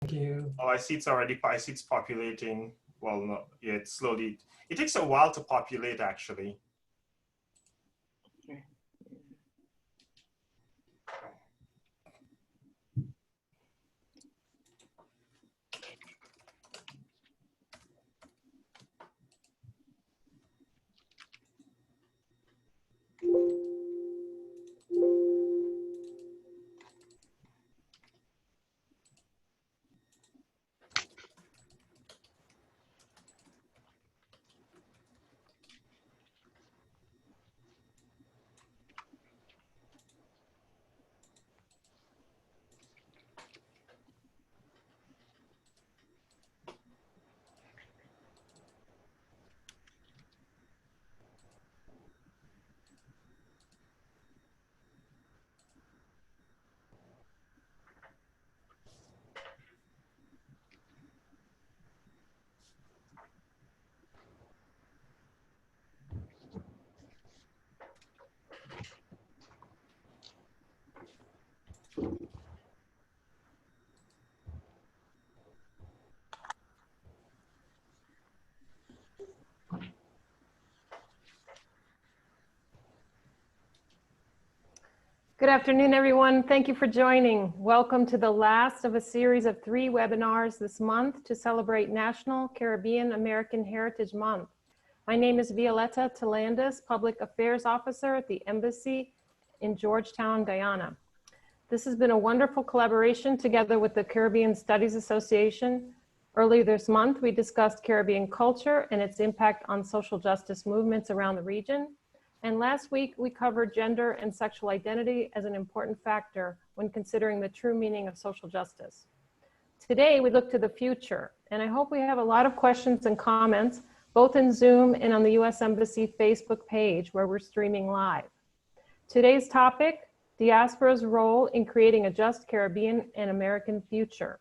Thank you. Oh, I see it's populating. Well, no, yeah, it's slowly. It takes a while to populate, actually. Good afternoon, everyone. Thank you for joining. Welcome to the last of a series of 3 webinars this month to celebrate National Caribbean American Heritage Month. My name is Violeta Telandis, Public Affairs Officer at the Embassy in Georgetown, Guyana. This has been a wonderful collaboration together with the Caribbean Studies Association. Earlier this month, we discussed Caribbean culture and its impact on social justice movements around the region. And last week, we covered gender and sexual identity as an important factor when considering the true meaning of social justice. Today, we look to the future, and I hope we have a lot of questions and comments, both in Zoom and on the U.S. Embassy Facebook page, where we're streaming live. Today's topic, diaspora's role in creating a just Caribbean and American future.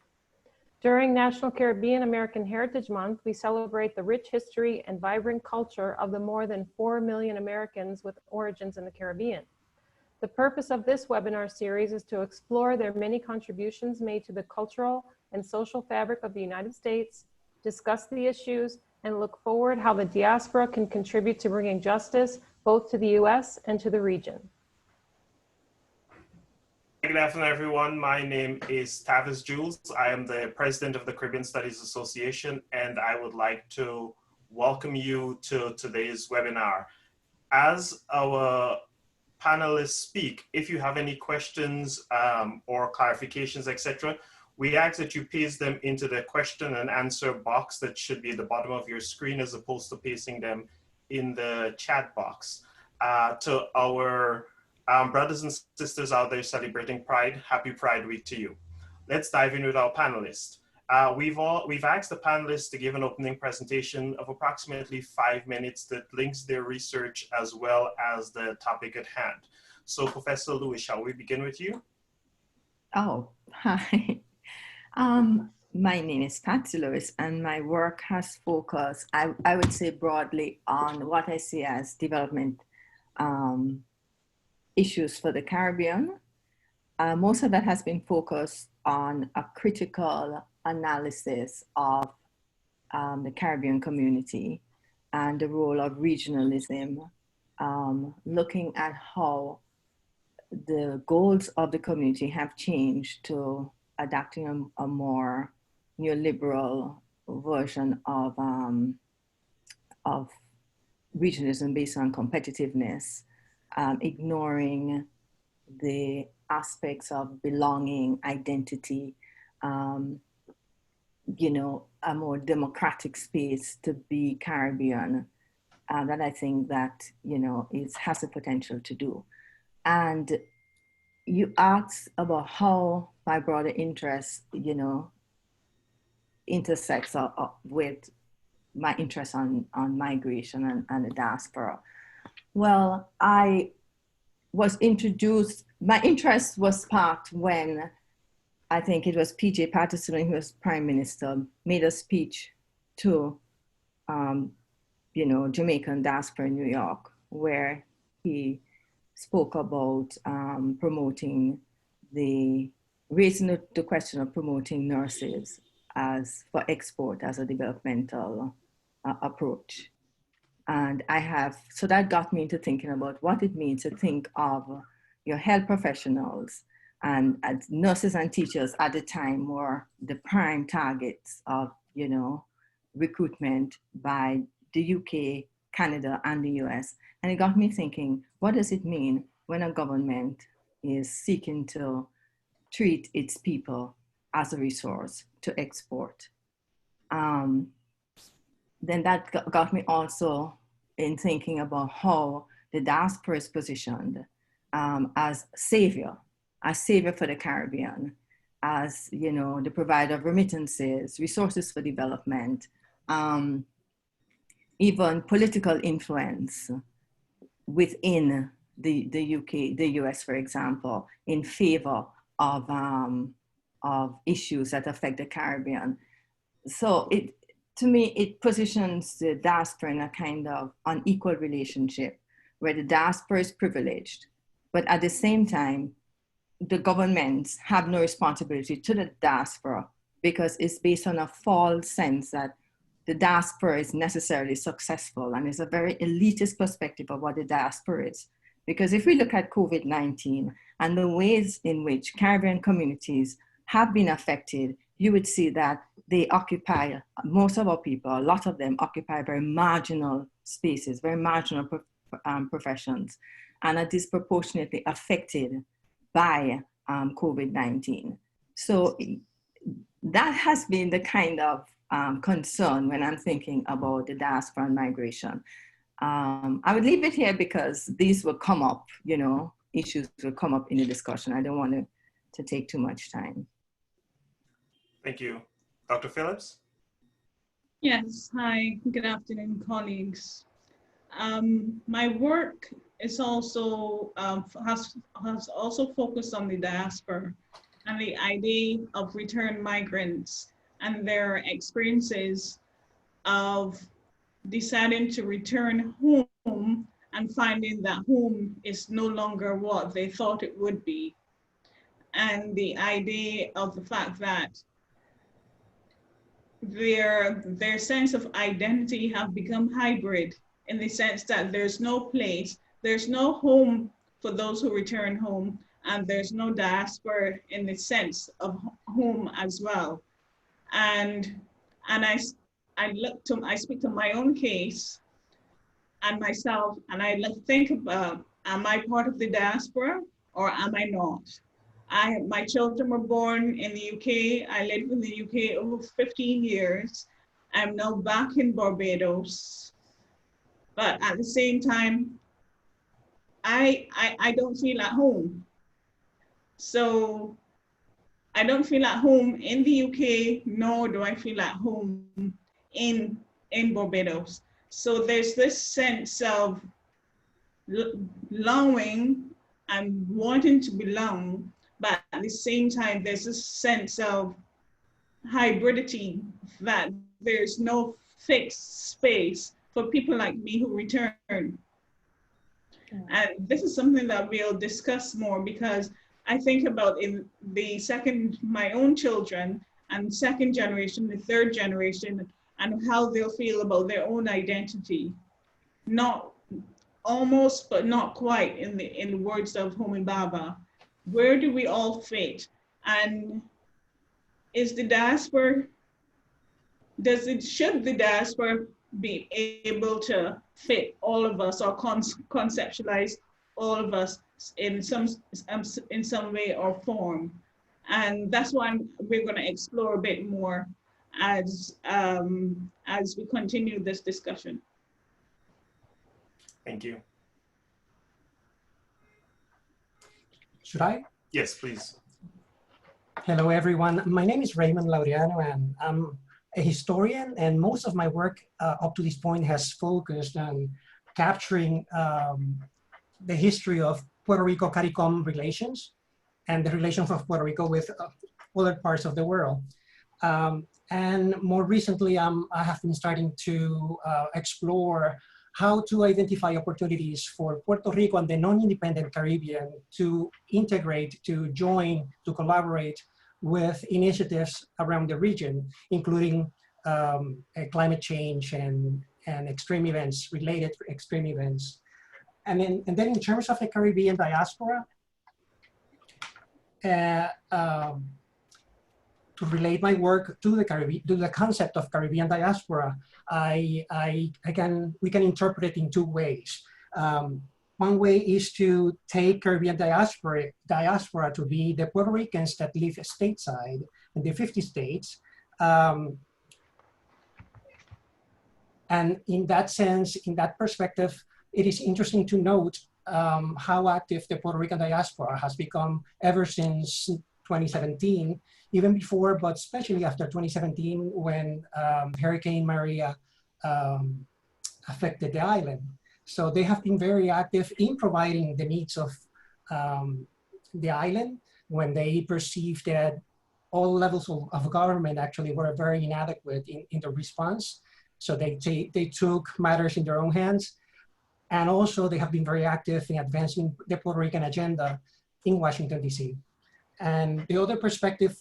During National Caribbean American Heritage Month, we celebrate the rich history and vibrant culture of the more than 4 million Americans with origins in the Caribbean. The purpose of this webinar series is to explore their many contributions made to the cultural and social fabric of the United States, discuss the issues, and look forward how the diaspora can contribute to bringing justice both to the U.S. and to the region. Good afternoon, everyone. My name is Tavis Jules. I am the president of the Caribbean Studies Association, and I would like to welcome you to today's webinar. As our panelists speak, if you have any questions or clarifications, etc., we ask that you paste them into the question and answer box that should be at the bottom of your screen, as opposed to pasting them in the chat box. To our brothers and sisters out there celebrating Pride, happy Pride Week to you. Let's dive in with our panelists. We've asked the panelists to give an opening presentation of approximately 5 minutes that links their research as well as the topic at hand. So Professor Lewis, shall we begin with you? Oh, hi. My name is Patsy Lewis, and my work has focused, I would say broadly, on what I see as development issues for the Caribbean. Most of that has been focused on a critical analysis of the Caribbean community and the role of regionalism, looking at how the goals of the community have changed to adapting a more neoliberal version of regionalism based on competitiveness, ignoring the aspects of belonging, identity, you know, a more democratic space to be Caribbean, that I think that, you know, has the potential to do. And you asked about how my broader interest, you know, intersects with my interest on migration and the diaspora. Well, I was introduced, my interest was sparked when I think it was P.J. Patterson, who was Prime Minister, made a speech to, you know, Jamaican diaspora in New York, where he spoke about promoting the raising the question of promoting nurses as for export as a developmental approach. And so that got me into thinking about what it means to think of your health professionals, and as nurses and teachers at the time were the prime targets of, recruitment by the UK, Canada, and the US. And it got me thinking, what does it mean when a government is seeking to treat its people as a resource to export? Then that got me also in thinking about how the diaspora is positioned as savior for the Caribbean, as, the provider of remittances, resources for development, even political influence within the UK, the US, for example, in favor of issues that affect the Caribbean. So to me, it positions the diaspora in a kind of unequal relationship where the diaspora is privileged, but at the same time, the governments have no responsibility to the diaspora because it's based on a false sense that the diaspora is necessarily successful, and it's a very elitist perspective of what the diaspora is. Because if we look at COVID-19 and the ways in which Caribbean communities have been affected, you would see that they occupy, most of our people, a lot of them occupy very marginal spaces, very marginal professions, and are disproportionately affected by COVID-19. So that has been the kind of concern when I'm thinking about the diaspora and migration. I would leave it here because these will come up, issues will come up in the discussion. I don't want to take too much time. Thank you. Dr. Phillips? Yes, hi, good afternoon, colleagues. My work is also, has also focused on the diaspora and the idea of returned migrants and their experiences of deciding to return home and finding that home is no longer what they thought it would be. And the idea of the fact that their sense of identity have become hybrid in the sense that there's no place, there's no home for those who return home, and there's no diaspora in the sense of home as well. And I speak to my own case and myself, and I think about, am I part of the diaspora or am I not? My children were born in the UK. I lived in the UK over 15 years. I'm now back in Barbados. But at the same time, I don't feel at home. So I don't feel at home in the UK, nor do I feel at home in Barbados. So there's this sense of longing and wanting to belong, but at the same time, there's this sense of hybridity that there's no fixed space for people like me who return. And this is something that we'll discuss more because I think about in my own children and second generation, the third generation, and how they'll feel about their own identity. Not almost, but not quite in the words of Homi Bhabha. Where do we all fit? And is the diaspora, should the diaspora be able to fit all of us or conceptualize all of us in some way or form? And that's why we're going to explore a bit more as we continue this discussion. Thank you. Should I? Yes, please. Hello, everyone. My name is Raymond Laureano, and I'm a historian, and most of my work up to this point has focused on capturing the history of Puerto Rico-CARICOM relations and the relations of Puerto Rico with other parts of the world. And more recently, I have been starting to explore how to identify opportunities for Puerto Rico and the non-independent Caribbean to integrate, to join, to collaborate with initiatives around the region, including climate change and extreme events, related extreme events. And then in terms of the Caribbean diaspora, to relate my work to the Caribbean, to the concept of Caribbean diaspora, we can interpret it in two ways. One way is to take Caribbean diaspora to be the Puerto Ricans that live stateside in the 50 states. And in that sense, in that perspective, it is interesting to note how active the Puerto Rican diaspora has become ever since 2017, even before, but especially after 2017 when Hurricane Maria affected the island. So they have been very active in providing the needs of the island when they perceived that all levels of government actually were very inadequate in the response. So they took matters in their own hands. And also they have been very active in advancing the Puerto Rican agenda in Washington, DC. And the other perspective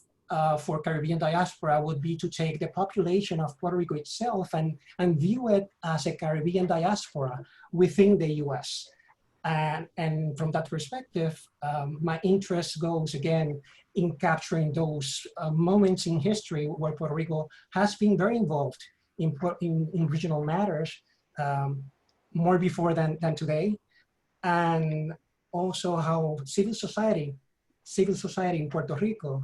for Caribbean diaspora would be to take the population of Puerto Rico itself and view it as a Caribbean diaspora within the US. And from that perspective, my interest goes again in capturing those moments in history where Puerto Rico has been very involved in regional matters, more before than today. And also how civil society in Puerto Rico,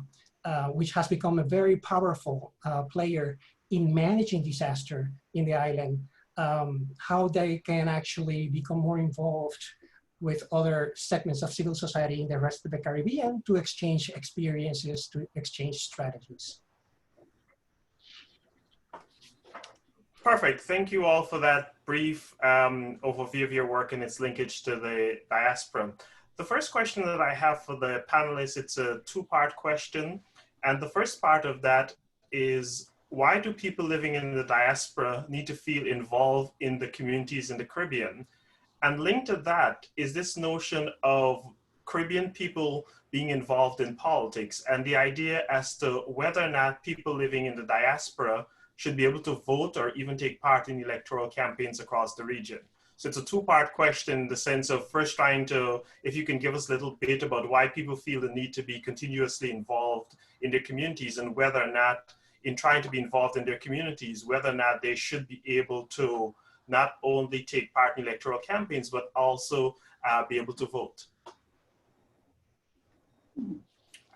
which has become a very powerful player in managing disaster in the island, how they can actually become more involved with other segments of civil society in the rest of the Caribbean to exchange experiences, to exchange strategies. Perfect. Thank you all for that brief overview of your work and its linkage to the diaspora. The first question that I have for the panelists, it's a two-part question. And the first part of that is, why do people living in the diaspora need to feel involved in the communities in the Caribbean? And linked to that is this notion of Caribbean people being involved in politics and the idea as to whether or not people living in the diaspora should be able to vote or even take part in electoral campaigns across the region. So it's a two-part question in the sense of first trying to, if you can give us a little bit about why people feel the need to be continuously involved in their communities and whether or not in trying to be involved in their communities, whether or not they should be able to not only take part in electoral campaigns, but also be able to vote.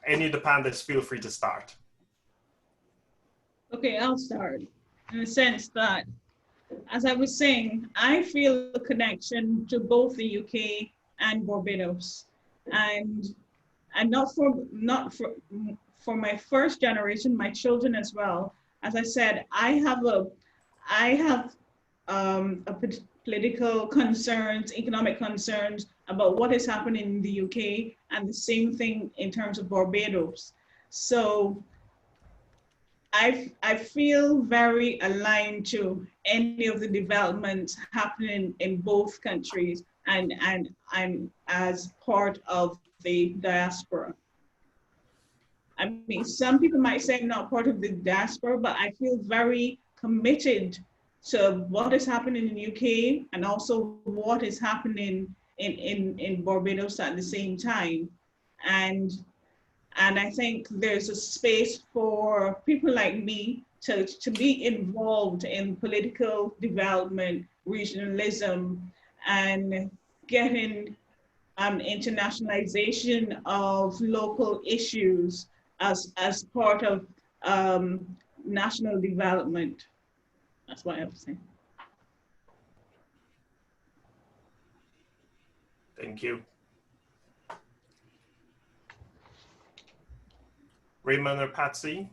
Any of the panelists, feel free to start. Okay, I'll start in the sense that, as I was saying, I feel a connection to both the UK and Barbados, and not for my first generation, my children as well. As I said, I have political concerns, economic concerns about what is happening in the UK, and the same thing in terms of Barbados. So I feel very aligned to any of the developments happening in both countries, and I'm as part of the diaspora. I mean, some people might say I'm not part of the diaspora, but I feel very committed to what is happening in the UK and also what is happening in Barbados at the same time. And I think there's a space for people like me to be involved in political development, regionalism, and getting internationalization of local issues as part of national development. That's what I have to say. Thank you. Raymond or Patsy?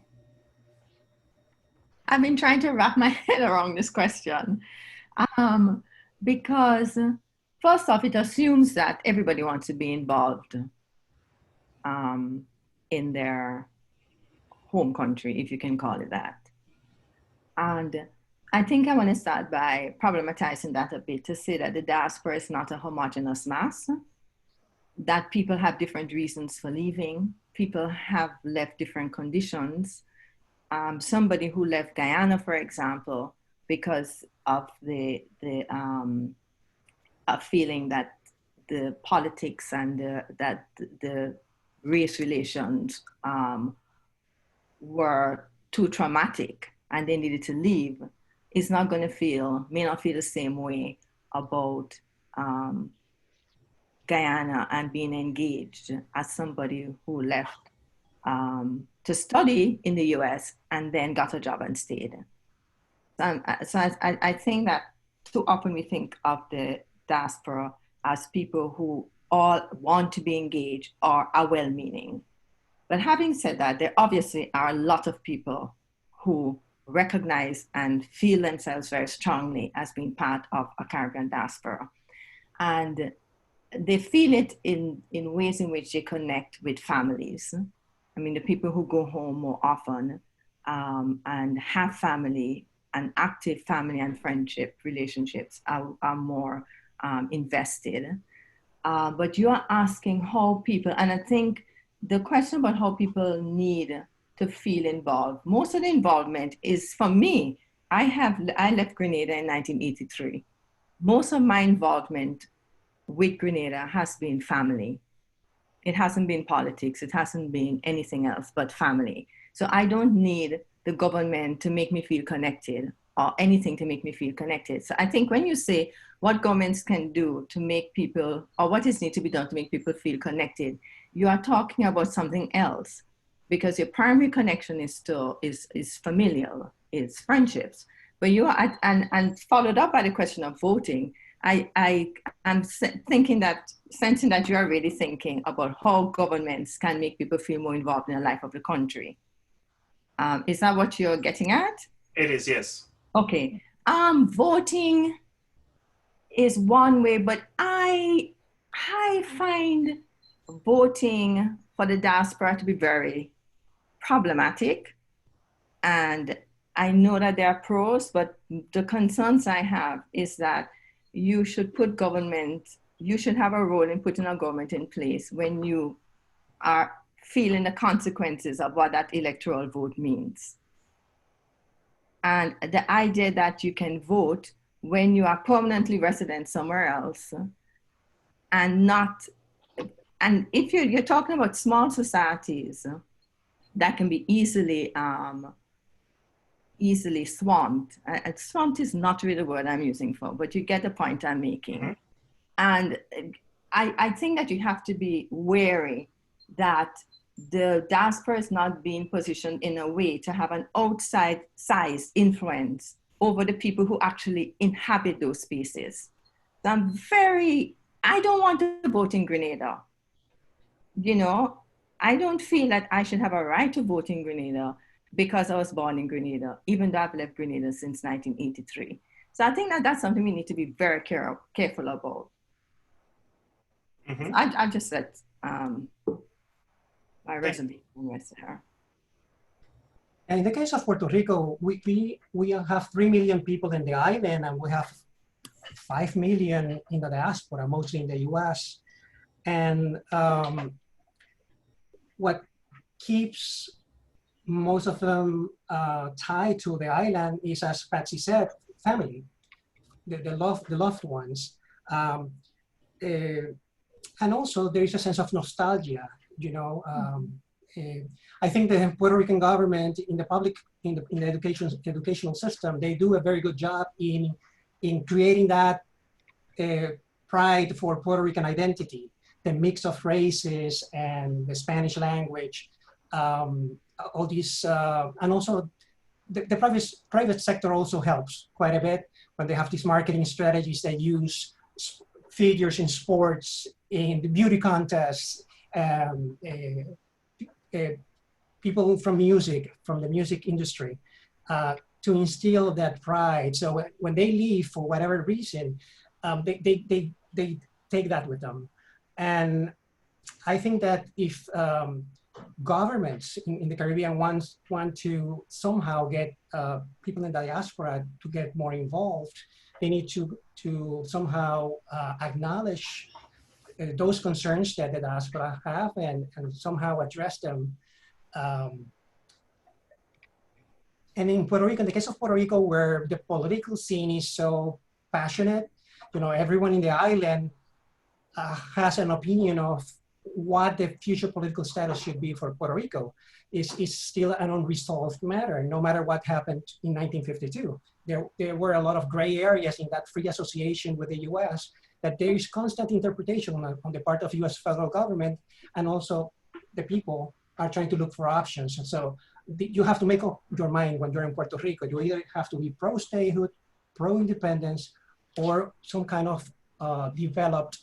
I've been trying to wrap my head around this question because first off, it assumes that everybody wants to be involved in their home country, if you can call it that. And I think I want to start by problematizing that a bit to say that the diaspora is not a homogeneous mass, that people have different reasons for leaving. People have left different conditions. Somebody who left Guyana, for example, because of the feeling that the politics and the race relations were too traumatic and they needed to leave, is not going to may not feel the same way about Guyana and being engaged as somebody who left to study in the US and then got a job and stayed. So I think that too often we think of the diaspora as people who all want to be engaged or are well-meaning. But having said that, there obviously are a lot of people who recognize and feel themselves very strongly as being part of a Caribbean diaspora. And they feel it in ways in which they connect with families. I mean, the people who go home more often and have family and active family and friendship relationships are more invested. But you are asking how people, and I think the question about how people need to feel involved, most of the involvement is, for me, I left Grenada in 1983. Most of my involvement with Grenada has been family. It hasn't been politics. It hasn't been anything else but family. So I don't need the government to make me feel connected or anything to make me feel connected. So I think when you say what governments can do to make people, or what is need to be done to make people feel connected, you are talking about something else, because your primary connection is still is familial, it's friendships. But you are, and followed up by the question of voting, I am thinking that, sensing that you are really thinking about how governments can make people feel more involved in the life of the country. Is that what you're getting at? It is, yes. Okay. Voting is one way, but I find voting for the diaspora to be very problematic. And I know that there are pros, but the concerns I have is that you should put government, you should have a role in putting a government in place when you are feeling the consequences of what that electoral vote means. And the idea that you can vote when you are permanently resident somewhere else and not, and if you're talking about small societies that can be easily swamped. Swamped is not really the word I'm using for, but you get the point I'm making. Mm-hmm. And I think that you have to be wary that the diaspora is not being positioned in a way to have an outside-sized influence over the people who actually inhabit those spaces. So I don't want to vote in Grenada. You know, I don't feel that I should have a right to vote in Grenada because I was born in Grenada, even though I've left Grenada since 1983. So I think that that's something we need to be very careful about. Mm-hmm. I just said my resume with her. And in the case of Puerto Rico, we have 3 million people in the island, and we have 5 million in the diaspora, mostly in the US. And what keeps most of them tied to the island is, as Patsy said, family, the loved ones. And also there is a sense of nostalgia, you know. I think the Puerto Rican government in the educational system, they do a very good job in creating that pride for Puerto Rican identity, the mix of races and the Spanish language, all these, and also the private sector also helps quite a bit when they have these marketing strategies that use figures in sports, in the beauty contests, people from the music industry, to instill that pride. So when they leave for whatever reason, they take that with them. And I think that if governments in the Caribbean want to somehow get people in the diaspora to get more involved, they need to somehow acknowledge those concerns that the diaspora have and somehow address them. And in Puerto Rico, in the case of Puerto Rico, where the political scene is so passionate, you know, everyone in the island has an opinion of what the future political status should be for Puerto Rico. Is still an unresolved matter, no matter what happened in 1952. There were a lot of gray areas in that free association with the US that there is constant interpretation on the part of US federal government, and also the people are trying to look for options. And so you have to make up your mind when you're in Puerto Rico. You either have to be pro-statehood, pro-independence, or some kind of developed,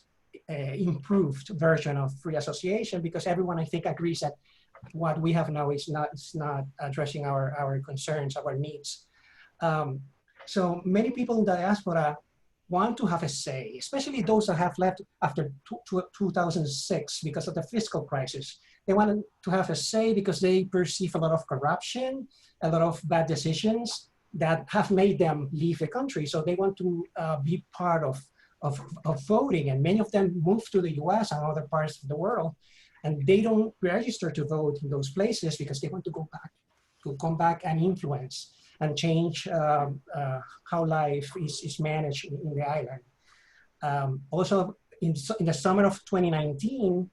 improved version of free association, because everyone, I think, agrees that what we have now is not addressing our concerns, our needs. So many people in the diaspora want to have a say, especially those that have left after 2006 because of the fiscal crisis. They want to have a say because they perceive a lot of corruption, a lot of bad decisions that have made them leave the country. So they want to be part of voting, and many of them move to the US and other parts of the world, and they don't register to vote in those places because they want to go back, to come back and influence and change how life is managed in the island. Also, in the summer of 2019,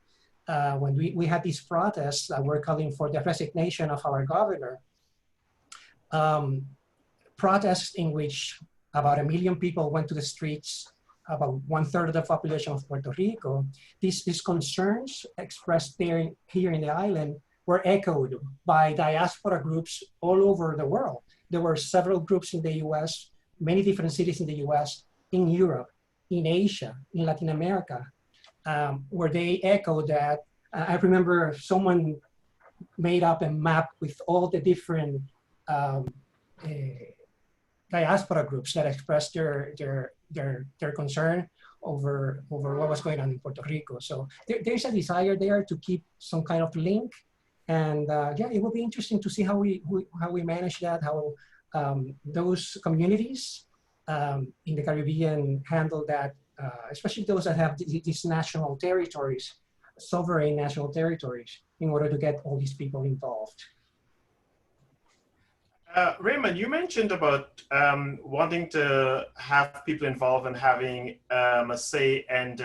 when we had these protests that were calling for the resignation of our governor, protests in which about 1 million people went to the streets, about 1/3 of the population of Puerto Rico. These concerns expressed here in the island were echoed by diaspora groups all over the world. There were several groups in the US, many different cities in the US, in Europe, in Asia, in Latin America, where they echoed that. I remember someone made up a map with all the different diaspora groups that expressed their concern over what was going on in Puerto Rico. So there's a desire there to keep some kind of link, and yeah, it will be interesting to see how we manage that, how those communities in the Caribbean handle that, especially those that have these national territories, sovereign national territories, in order to get all these people involved. Raymond, you mentioned about wanting to have people involved and having a say, and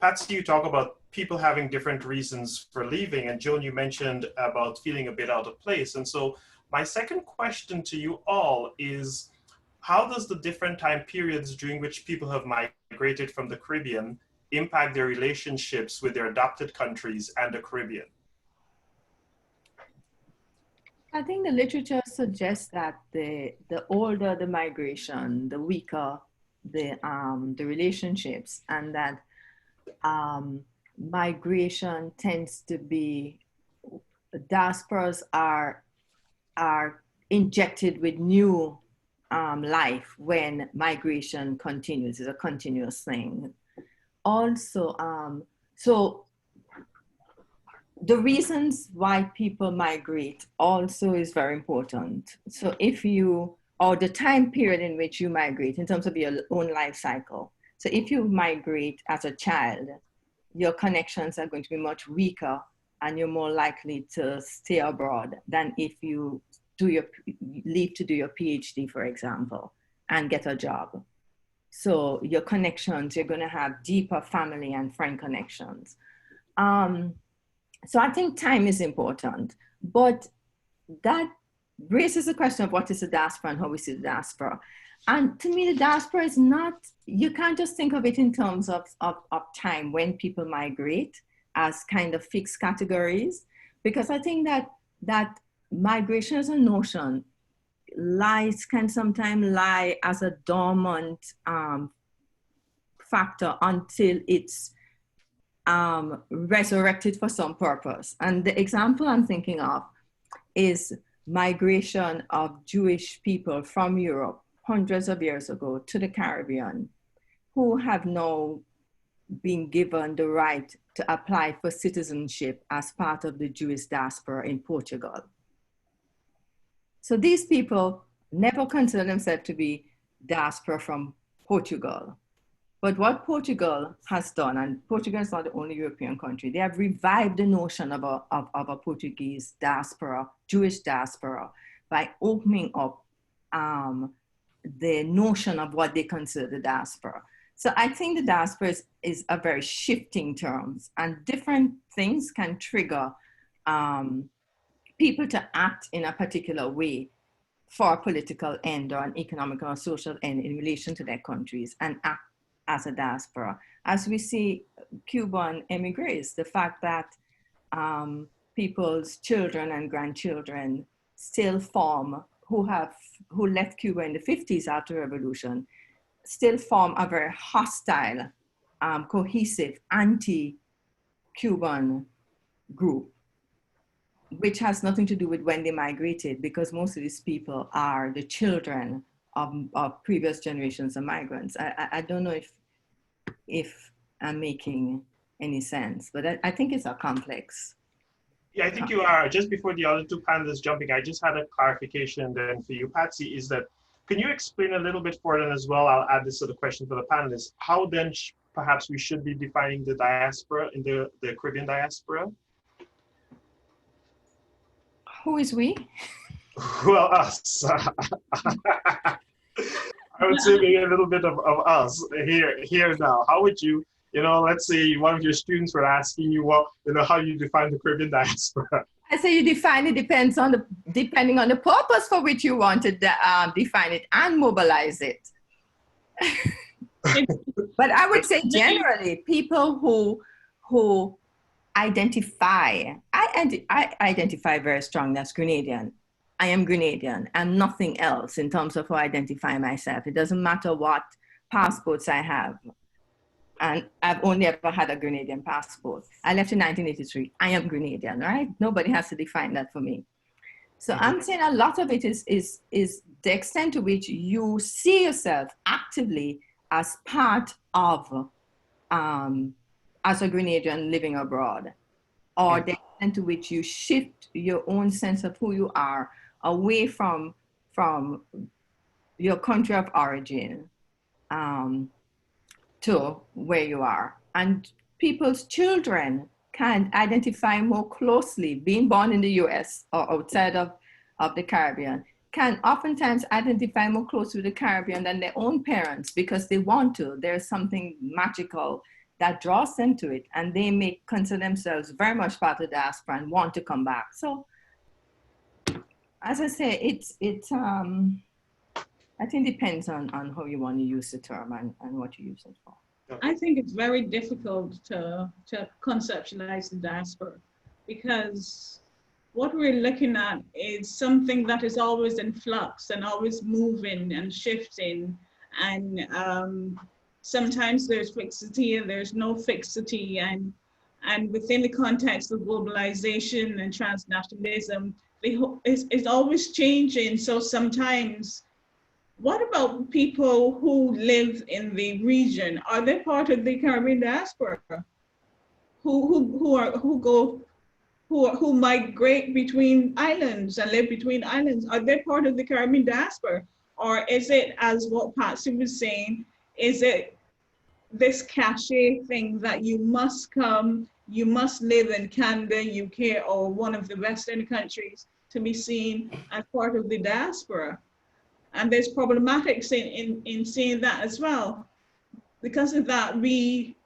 Patsy, you talk about people having different reasons for leaving, and Joan, you mentioned about feeling a bit out of place. And so my second question to you all is, how does the different time periods during which people have migrated from the Caribbean impact their relationships with their adopted countries and the Caribbean? I think the literature suggests that the older the migration, the weaker the relationships, and that migration tends to be, diasporas are injected with new life when migration continues. It's a continuous thing. Also, so the reasons why people migrate also is very important. So if you, or the time period in which you migrate in terms of your own life cycle. So if you migrate as a child, your connections are going to be much weaker and you're more likely to stay abroad than if you leave to do your PhD, for example, and get a job. So your connections, you're going to have deeper family and friend connections. So I think time is important, but that raises the question of what is the diaspora and how we see the diaspora. And to me, the diaspora is not, you can't just think of it in terms of time when people migrate as kind of fixed categories, because I think that migration as a notion can sometimes lie as a dormant factor until it's resurrected for some purpose. And the example I'm thinking of is migration of Jewish people from Europe hundreds of years ago to the Caribbean, who have now being given the right to apply for citizenship as part of the Jewish diaspora in Portugal. So these people never consider themselves to be diaspora from Portugal. But what Portugal has done, and Portugal is not the only European country, they have revived the notion of a Portuguese diaspora, Jewish diaspora, by opening up the notion of what they consider the diaspora. So I think the diaspora is a very shifting terms, and different things can trigger people to act in a particular way for a political end or an economic or social end in relation to their countries and act as a diaspora. As we see Cuban emigres, the fact that people's children and grandchildren still form, who left Cuba in the 50s after the revolution, still form a very hostile, cohesive, anti-Cuban group, which has nothing to do with when they migrated, because most of these people are the children of previous generations of migrants. I don't know if I'm making any sense, but I think it's a complex. Yeah, I think you are. Just before the other two panelists jumping, I just had a clarification then for you, Patsy, is that, can you explain a little bit for them as well? I'll add this sort of question for the panelists. How then perhaps we should be defining the diaspora in the Caribbean diaspora? Who is we? Well, us. I would say maybe a little bit of us here now. How would you, let's say one of your students were asking you, well, how you define the Caribbean diaspora? I say you define it depending on the purpose for which you want to define it and mobilize it. But I would say generally, people who identify, I identify very strongly as Grenadian. I am Grenadian. I'm nothing else in terms of how I identify myself. It doesn't matter what passports I have. And I've only ever had a Grenadian passport. I left in 1983. I am Grenadian, right? Nobody has to define that for me. So I'm saying a lot of it is the extent to which you see yourself actively as part of, as a Grenadian living abroad, or the extent to which you shift your own sense of who you are away from your country of origin to where you are. And people's children can identify more closely, being born in the US or outside of the Caribbean, can oftentimes identify more closely with the Caribbean than their own parents because they want to. There's something magical that draws them to it, and they may consider themselves very much part of the diaspora and want to come back. So, as I say, I think it depends on how you want to use the term and what you use it for. I think it's very difficult to conceptualize the diaspora, because what we're looking at is something that is always in flux and always moving and shifting, and sometimes there's fixity and there's no fixity, and within the context of globalization and transnationalism, it's always changing. So sometimes, what about people who live in the region? Are they part of the Caribbean diaspora? Who migrate between islands and live between islands? Are they part of the Caribbean diaspora? Or is it, as what Patsy was saying, is it this cachet thing that you must come, you must live in Canada, UK, or one of the Western countries to be seen as part of the diaspora? And there's problematics in seeing that as well. Because of that, we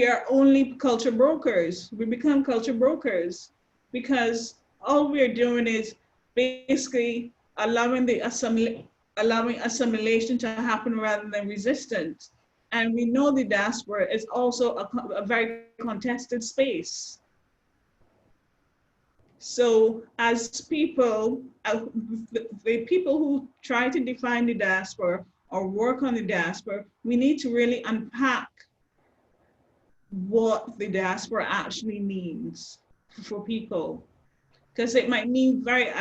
are only culture brokers. We become culture brokers because all we're doing is basically allowing assimilation to happen rather than resistance. And we know the diaspora is also a very contested space. So as people, the people who try to define the diaspora or work on the diaspora, we need to really unpack what the diaspora actually means for people. Because it might mean very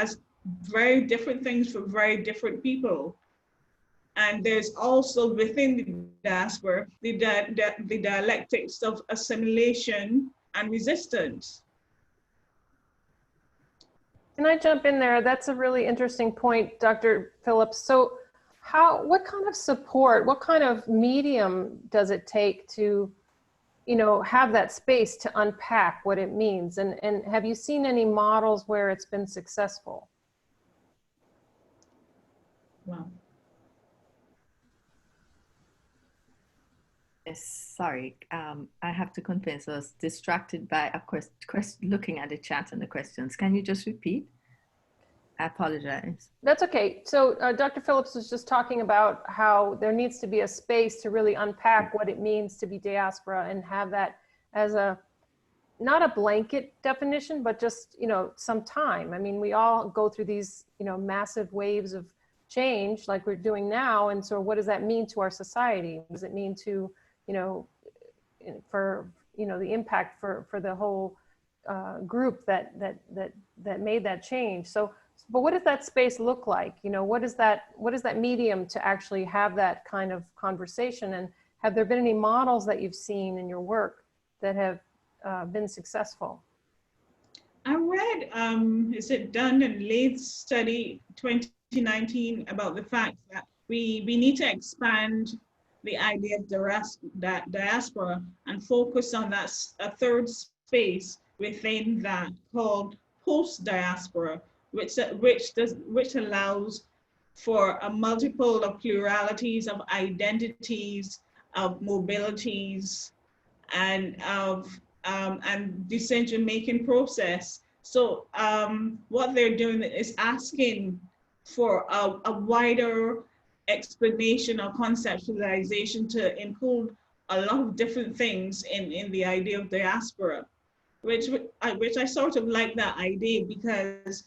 different things for very different people. And there's also within the diaspora, the dialectics of assimilation and resistance. Can I jump in there? That's a really interesting point, Dr. Phillips. So what kind of support, what kind of medium does it take to, have that space to unpack what it means? And have you seen any models where it's been successful? Wow. Yes, sorry, I have to confess I was distracted by a looking at the chat and the questions. Can you just repeat? I apologize. That's okay. So Dr. Phillips was just talking about how there needs to be a space to really unpack what it means to be diaspora and have that as not a blanket definition, but just, some time. I mean, we all go through these, massive waves of change like we're doing now. And so what does that mean to our society? What does it mean to, for, the impact for the whole group that made that change? So, but what does that space look like? What is that medium to actually have that kind of conversation? And have there been any models that you've seen in your work that have been successful? I read, is it Dunn and Lath's study 2019 about the fact that we need to expand the idea of diaspora and focus on that a third space within that called post-diaspora, which allows for a multiple of pluralities of identities, of mobilities, and of decision-making process. So what they're doing is asking for a wider explanation or conceptualization to include a lot of different things in the idea of diaspora, which I sort of like that idea, because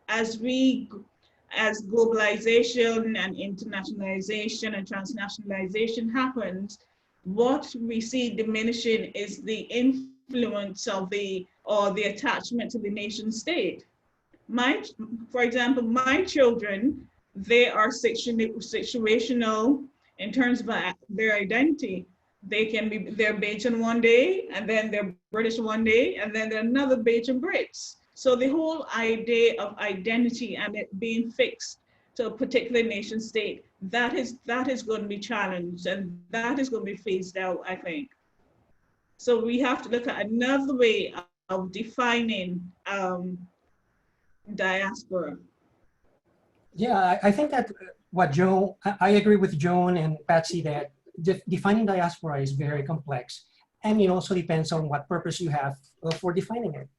as globalization and internationalization and transnationalization happens, what we see diminishing is the influence of the attachment to the nation state. For example, my children, they are situational in terms of their identity. They're Bajan one day, and then they're British one day, and then they're another Bajan Brits. So the whole idea of identity and it being fixed to a particular nation state, that is going to be challenged, and that is going to be phased out, I think. So we have to look at another way of defining diaspora. Yeah, I think that I agree with Joan and Patsy that defining diaspora is very complex, and it also depends on what purpose you have for defining it.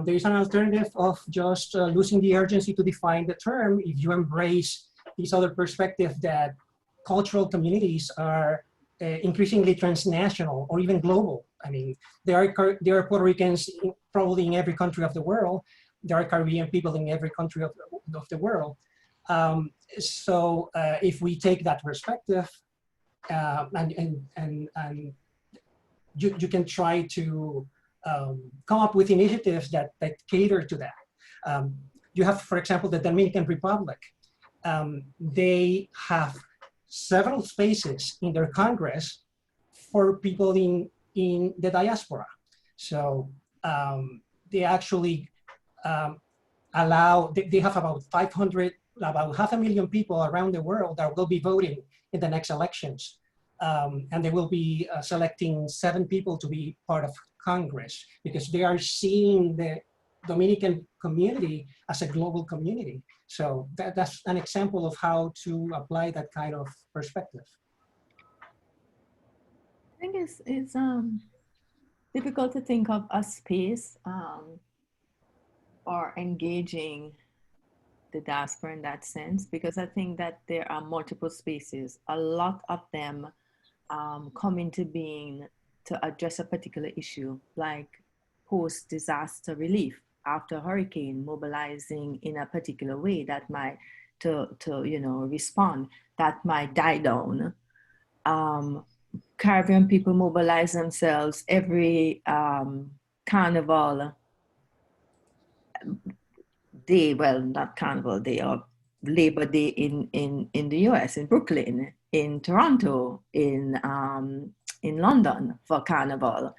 There is an alternative of just losing the urgency to define the term if you embrace this other perspective that cultural communities are increasingly transnational or even global. I mean, there are Puerto Ricans probably in every country of the world. There are Caribbean people in every country of the world. So if we take that perspective, and you can try to come up with initiatives that cater to that. You have, for example, the Dominican Republic. They have several spaces in their Congress for people in the diaspora. So they actually they have about 500,000 people around the world that will be voting in the next elections. And they will be selecting 7 people to be part of Congress, because they are seeing the Dominican community as a global community. So that's an example of how to apply that kind of perspective. I think it's difficult to think of a space or engaging the diaspora in that sense, because I think that there are multiple spaces. A lot of them come into being to address a particular issue, like post-disaster relief after hurricane, mobilizing in a particular way that might to respond, that might die down. Caribbean people mobilize themselves every carnival day, well, not carnival day, or Labor Day in the US, in Brooklyn, in Toronto, in London for Carnival,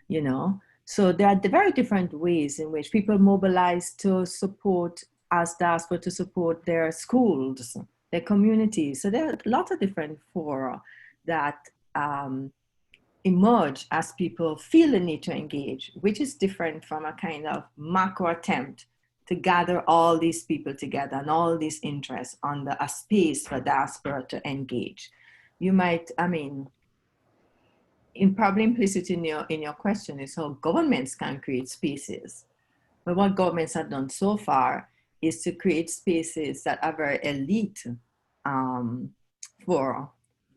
you know. So there are very different ways in which people mobilize to support, as diaspora, to support their schools, their communities. So there are lots of different fora that emerge as people feel the need to engage, which is different from a kind of macro attempt to gather all these people together and all these interests under a space for diaspora to engage. You might, I mean, probably implicit in your question is how governments can create spaces. But what governments have done so far is to create spaces that are very elite for,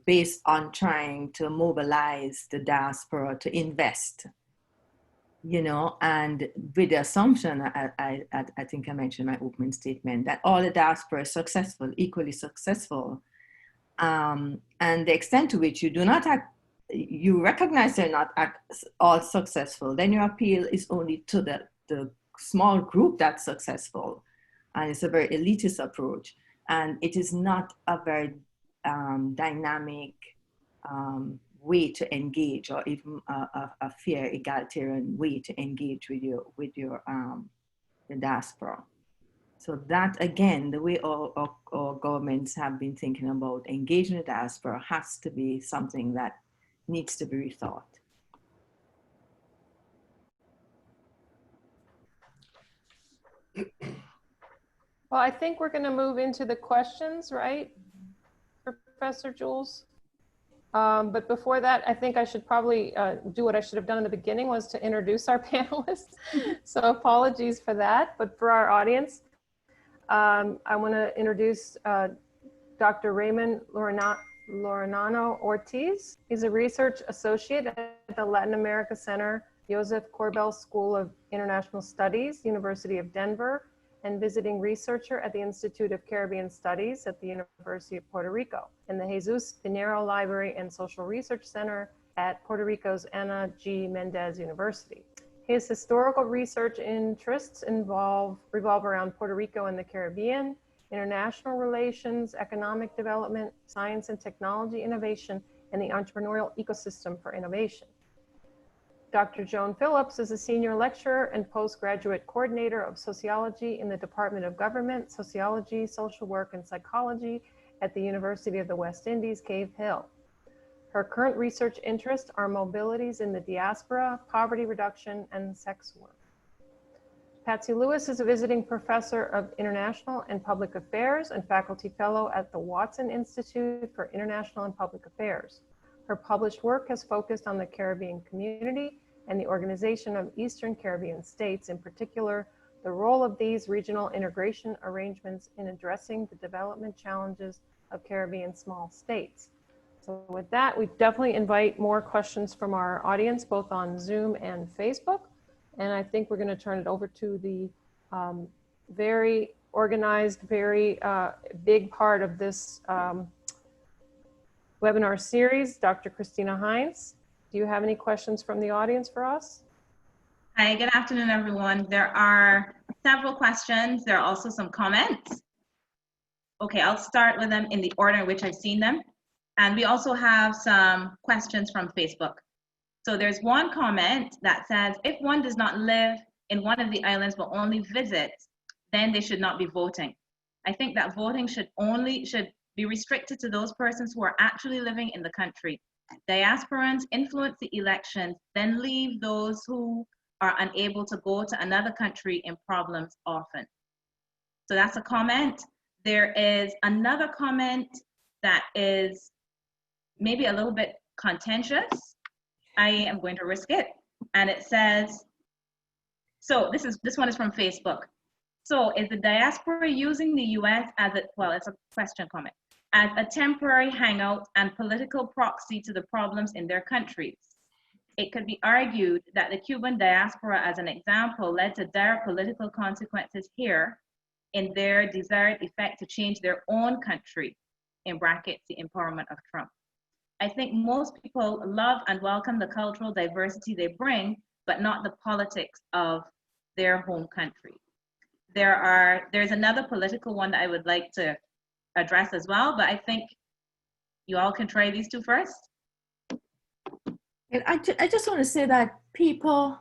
based on trying to mobilize the diaspora to invest, you know, and with the assumption, I think I mentioned in my opening statement, that all the diaspora is successful, equally successful. And the extent to which you do not you recognize they're not all successful, then your appeal is only to the small group that's successful. And it's a very elitist approach. And it is not a very dynamic way to engage, or even a fair egalitarian way to engage with your the diaspora. So that, again, the way our governments have been thinking about engaging the diaspora has to be something that needs to be rethought. Well, I think we're going to move into the questions, right, Professor Jules? But before that, I think I should probably do what I should have done in the beginning, was to introduce our panelists. So apologies for that. But for our audience, I want to introduce Dr. Raymond Laureano Ortiz. He's a research associate at the Latin America Center, Josef Korbel School of International Studies, University of Denver, and visiting researcher at the Institute of Caribbean Studies at the University of Puerto Rico, and the Jesús Piñero Library and Social Research Center at Puerto Rico's G.Méndez University. His historical research interests revolve around Puerto Rico and the Caribbean, international relations, economic development, science and technology innovation, and the entrepreneurial ecosystem for innovation. Dr. Joan Phillips is a senior lecturer and postgraduate coordinator of sociology in the Department of Government, Sociology, Social Work, and Psychology at the University of the West Indies, Cave Hill. Her current research interests are mobilities in the diaspora, poverty reduction, and sex work. Patsy Lewis is a visiting professor of international and public affairs and faculty fellow at the Watson Institute for International and Public Affairs. Her published work has focused on the Caribbean community and the organization of Eastern Caribbean states, in particular, the role of these regional integration arrangements in addressing the development challenges of Caribbean small states. So with that, we definitely invite more questions from our audience, both on Zoom and Facebook. And I think we're going to turn it over to the very organized, very big part of this webinar series, Dr. Kristina Hinds. Do you have any questions from the audience for us? Hi, good afternoon, everyone. There are several questions. There are also some comments. Okay, I'll start with them in the order in which I've seen them. And we also have some questions from Facebook. So there's one comment that says, if one does not live in one of the islands but only visits, then they should not be voting. I think that voting should be restricted to those persons who are actually living in the country. Diasporans influence the elections, then leave those who are unable to go to another country in problems often. So that's a comment. There is another comment that is maybe a little bit contentious. I am going to risk it. And it says, so this one is from Facebook. So is the diaspora using the US as it's a question comment, as a temporary hangout and political proxy to the problems in their countries? It could be argued that the Cuban diaspora, as an example, led to dire political consequences here in their desired effect to change their own country, in brackets, the empowerment of Trump. I think most people love and welcome the cultural diversity they bring, but not the politics of their home country. there's another political one that I would like to address as well, but I think you all can try these two first. And I just want to say that people,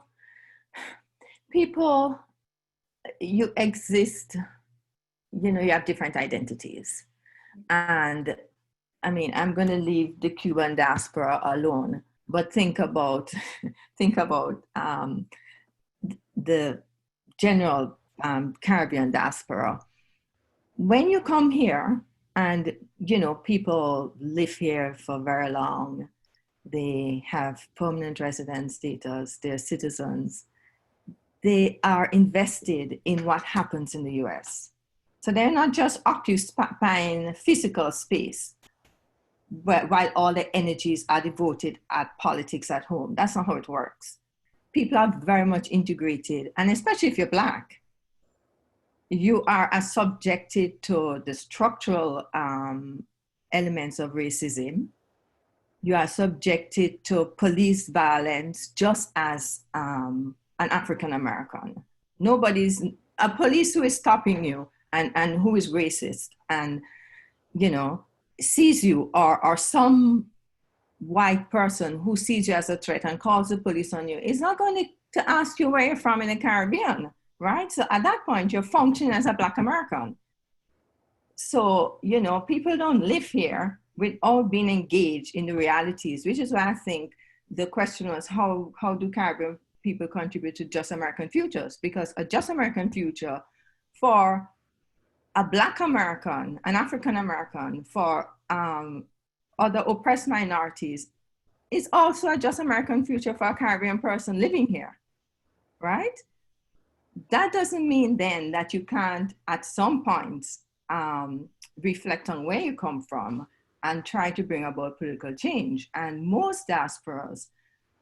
you exist, you know, you have different identities. And I mean, I'm going to leave the Cuban diaspora alone, but think about the general Caribbean diaspora. When you come here and, you know, people live here for very long, they have permanent resident status, they're citizens, they are invested in what happens in the US. So they're not just occupying physical space, but while all the energies are devoted at politics at home. That's not how it works. People are very much integrated, and especially if you're Black, you are as subjected to the structural elements of racism. You are subjected to police violence just as an African American. A police who is stopping you and who is racist and, you know, sees you, or some white person who sees you as a threat and calls the police on you, is not going to ask you where you're from in the Caribbean, right? So at that point, you're functioning as a Black American. So, you know, people don't live here without being engaged in the realities, which is why I think the question was, how do Caribbean people contribute to Just American Futures? Because a Just American Future for a Black American, an African American, for other oppressed minorities is also a Just American Future for a Caribbean person living here, right? That doesn't mean then that you can't at some point reflect on where you come from and try to bring about political change. And most diasporas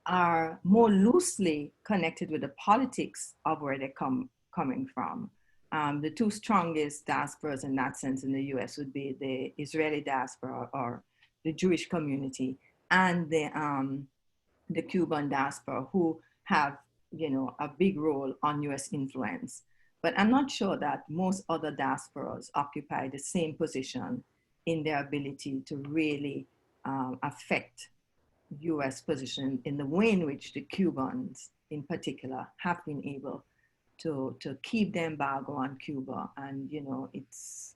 are more loosely connected with the politics of where they're coming from. The two strongest diasporas in that sense in the US would be the Israeli diaspora, or the Jewish community, and the Cuban diaspora, who have, you know, a big role on US influence. But I'm not sure that most other diasporas occupy the same position in their ability to really affect US position in the way in which the Cubans in particular have been able to keep the embargo on Cuba. And, you know, it's,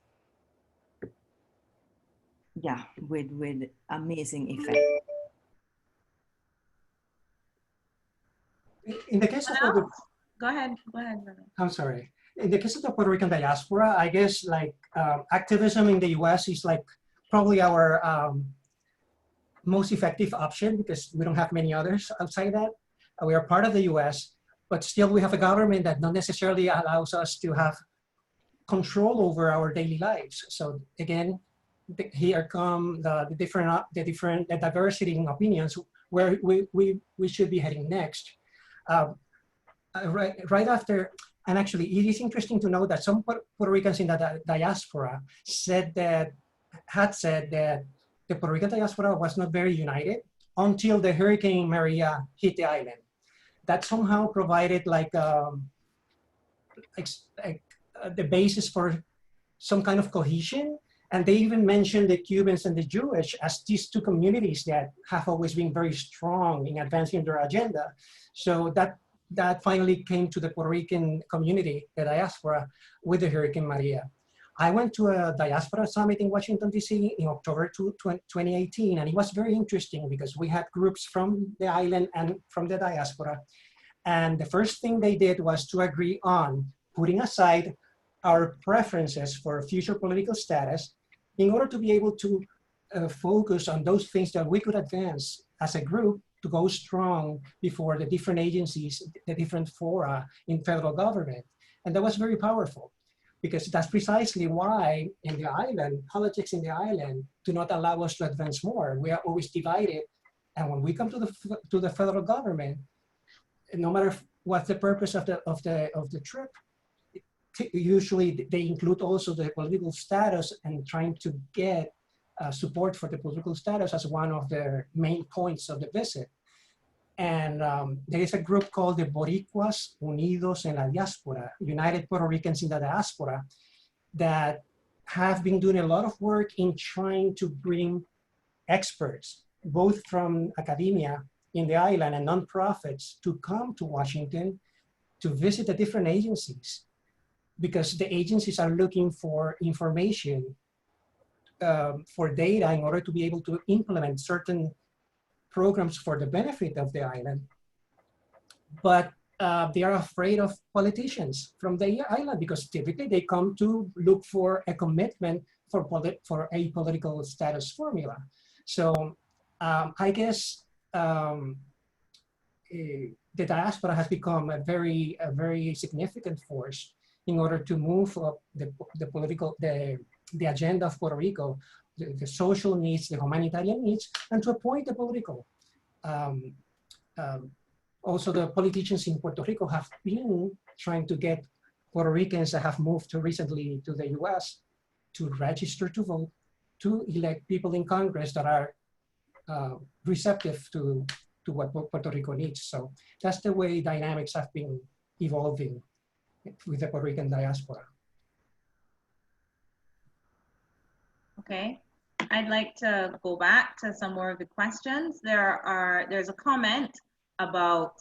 yeah, with amazing effect. In the case of Go ahead. I'm sorry. In the case of the Puerto Rican diaspora, I guess like activism in the US is like probably our most effective option, because we don't have many others outside that. We are part of the US, but still we have a government that not necessarily allows us to have control over our daily lives. So again, here come the diversity in opinions where we should be heading next. Right after, and actually it is interesting to know that some Puerto Ricans in the diaspora had said that the Puerto Rican diaspora was not very united until the Hurricane Maria hit the island. That somehow provided like the basis for some kind of cohesion. And they even mentioned the Cubans and the Jewish as these two communities that have always been very strong in advancing their agenda. So that finally came to the Puerto Rican community, the diaspora, with the Hurricane Maria. I went to a diaspora summit in Washington, D.C. in October 2018, and it was very interesting because we had groups from the island and from the diaspora. And the first thing they did was to agree on putting aside our preferences for future political status in order to be able to focus on those things that we could advance as a group to go strong before the different agencies, the different fora in federal government. And that was very powerful, because that's precisely why in the island, politics in the island do not allow us to advance more. We are always divided. And when we come to the federal government, no matter what the purpose of the trip, usually they include also the political status and trying to get support for the political status as one of their main points of the visit. And there is a group called the Boricuas Unidos en la Diaspora, United Puerto Ricans in the Diaspora, that have been doing a lot of work in trying to bring experts, both from academia in the island and nonprofits, to come to Washington to visit the different agencies, because the agencies are looking for information, for data, in order to be able to implement certain programs for the benefit of the island. But they are afraid of politicians from the island, because typically they come to look for a commitment for a political status formula. So I guess the diaspora has become a very significant force in order to move up the agenda of Puerto Rico, the social needs, the humanitarian needs, and to a point the political. Also, the politicians in Puerto Rico have been trying to get Puerto Ricans that have moved recently to the US to register to vote, to elect people in Congress that are receptive to what Puerto Rico needs. So that's the way dynamics have been evolving with the Puerto Rican diaspora. Okay, I'd like to go back to some more of the questions. There's a comment about,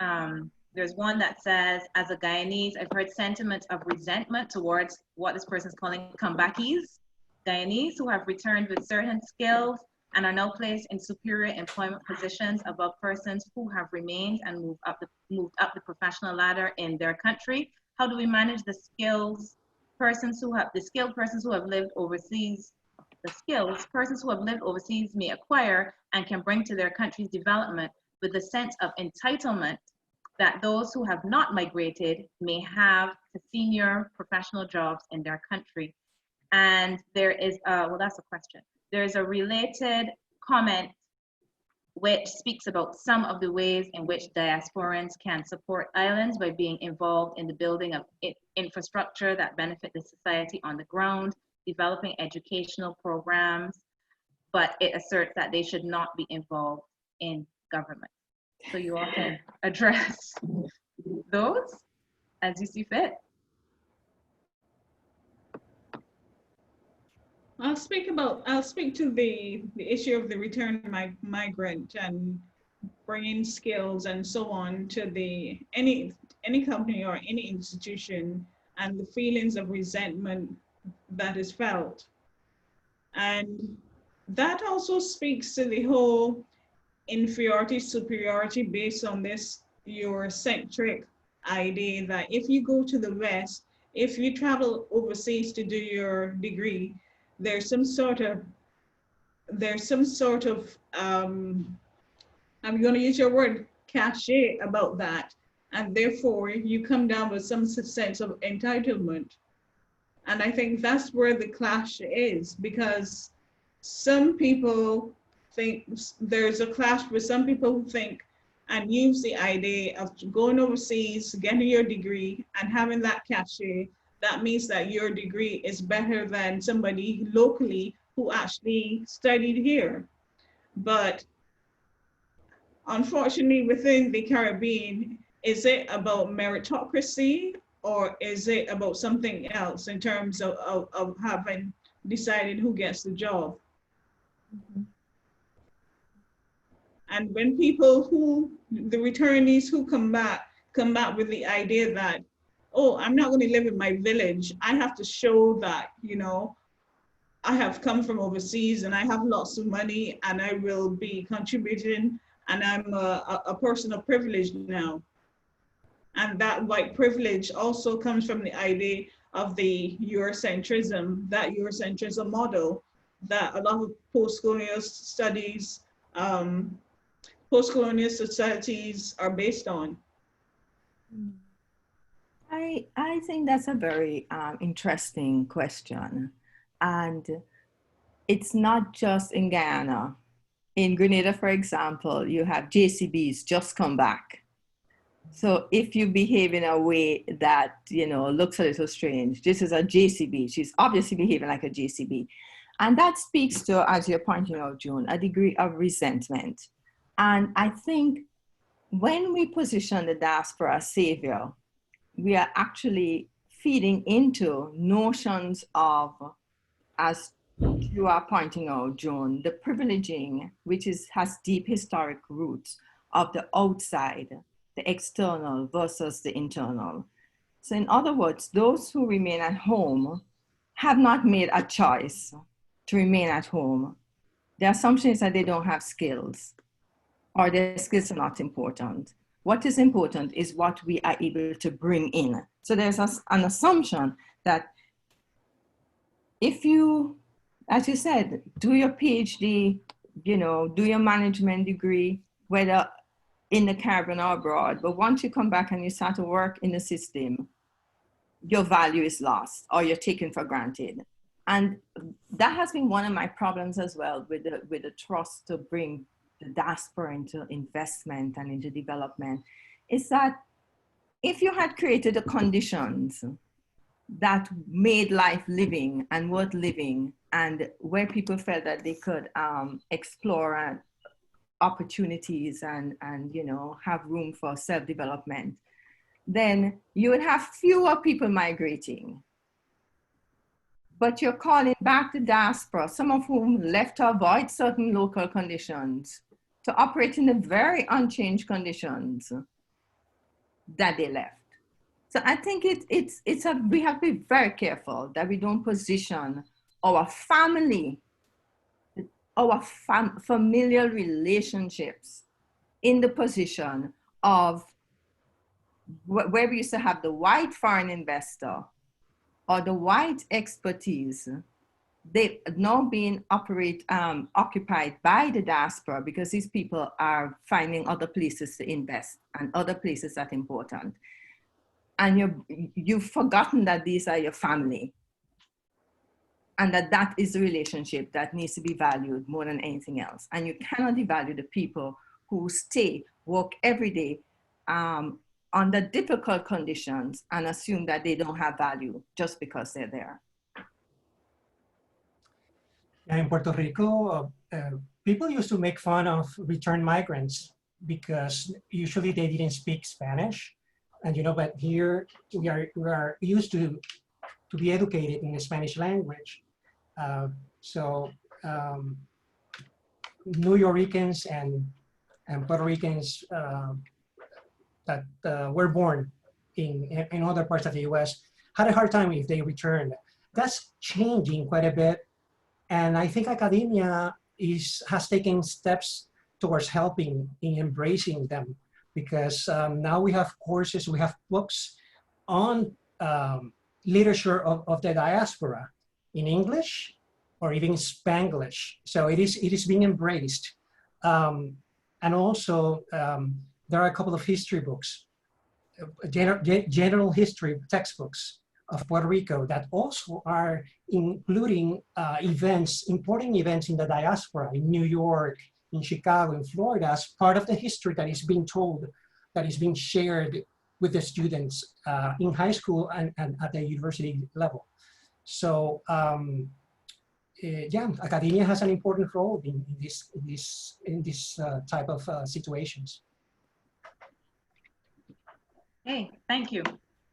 there's one that says, as a Guyanese, I've heard sentiments of resentment towards what this person is calling comebackers, Guyanese who have returned with certain skills and are now placed in superior employment positions above persons who have remained and moved up the professional ladder in their country. How do we manage the skilled persons who have lived overseas? The skills persons who have lived overseas may acquire and can bring to their country's development, with the sense of entitlement that those who have not migrated may have to senior professional jobs in their country. And there is well, that's a question. There's a related comment which speaks about some of the ways in which diasporans can support islands by being involved in the building of infrastructure that benefit the society on the ground, developing educational programs, but it asserts that they should not be involved in government. So you all can address those as you see fit. I'll speak to the issue of the return migrant and bringing skills and so on to any company or any institution, and the feelings of resentment that is felt. And that also speaks to the whole inferiority, superiority based on this Eurocentric idea that if you go to the West, if you travel overseas to do your degree, there's some sort of I'm going to use your word, cachet about that, and therefore you come down with some sense of entitlement. And I think that's where the clash is, because some people think there's a clash with some people who think and use the idea of going overseas, getting your degree and having that cachet. That means that your degree is better than somebody locally who actually studied here. But unfortunately, within the Caribbean, is it about meritocracy or is it about something else in terms of having decided who gets the job? Mm-hmm. And when people the returnees who come back with the idea that, oh, I'm not going to live in my village. I have to show that, I have come from overseas and I have lots of money and I will be contributing and I'm a person of privilege now. And that white privilege also comes from the idea of the Eurocentrism, that Eurocentrism model that a lot of post-colonial studies, post-colonial societies are based on. I think that's a very interesting question. And it's not just in Guyana. In Grenada, for example, you have JCBs just come back. So if you behave in a way that, looks a little strange, this is a JCB, she's obviously behaving like a JCB. And that speaks to, as you're pointing out, Joan, a degree of resentment. And I think when we position the diaspora as savior, we are actually feeding into notions of, as you are pointing out, Joan, the privileging, which has deep historic roots of the outside, the external versus the internal. So in other words, those who remain at home have not made a choice to remain at home. The assumption is that they don't have skills or their skills are not important. What is important is what we are able to bring in. So there's an assumption that if you, as you said, do your PhD, do your management degree, whether in the Caribbean or abroad, but once you come back and you start to work in the system, your value is lost or you're taken for granted. And that has been one of my problems as well with the trust to bring the diaspora into investment and into development, is that if you had created the conditions that made life living and worth living, and where people felt that they could explore opportunities and have room for self-development, then you would have fewer people migrating. But you're calling back the diaspora, some of whom left to avoid certain local conditions, to operate in the very unchanged conditions that they left. So I think we have to be very careful that we don't position our family, our familial relationships in the position of where we used to have the white foreign investor or the white expertise. They now being occupied by the diaspora because these people are finding other places to invest and other places that are important. And you've forgotten that these are your family and that is the relationship that needs to be valued more than anything else. And you cannot devalue the people who stay, work every day under difficult conditions and assume that they don't have value just because they're there. In Puerto Rico, people used to make fun of returned migrants because usually they didn't speak Spanish. And but here we are used to be educated in the Spanish language. So New Yorkers and Puerto Ricans that were born in other parts of the US had a hard time if they returned. That's changing quite a bit. And I think academia has taken steps towards helping in embracing them, because now we have courses, we have books on literature of the diaspora in English or even Spanglish. So it is being embraced. And also there are a couple of history books, general history textbooks of Puerto Rico that also are including important events in the diaspora, in New York, in Chicago, in Florida, as part of the history that is being told, that is being shared with the students in high school and at the university level. So yeah, academia has an important role in this type of situations. Okay, thank you.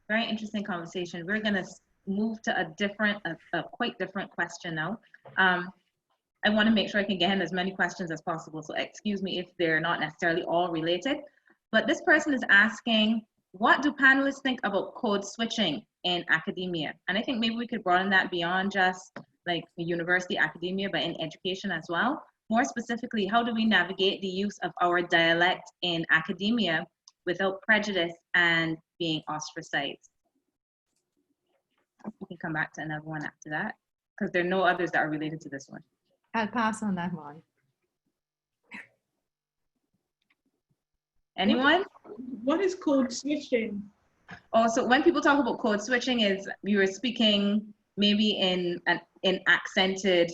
Very interesting conversation. We're going to move to a quite different question now. I want to make sure I can get in as many questions as possible, so excuse me if they're not necessarily all related. But this person is asking, what do panelists think about code switching in academia? And I think maybe we could broaden that beyond just like university academia, but in education as well. More specifically, how do we navigate the use of our dialect in academia without prejudice and being ostracized? We can come back to another one after that, because there are no others that are related to this one. I'll pass on that one. Anyone? What is code switching? Oh, so when people talk about code switching, is you were speaking maybe in accented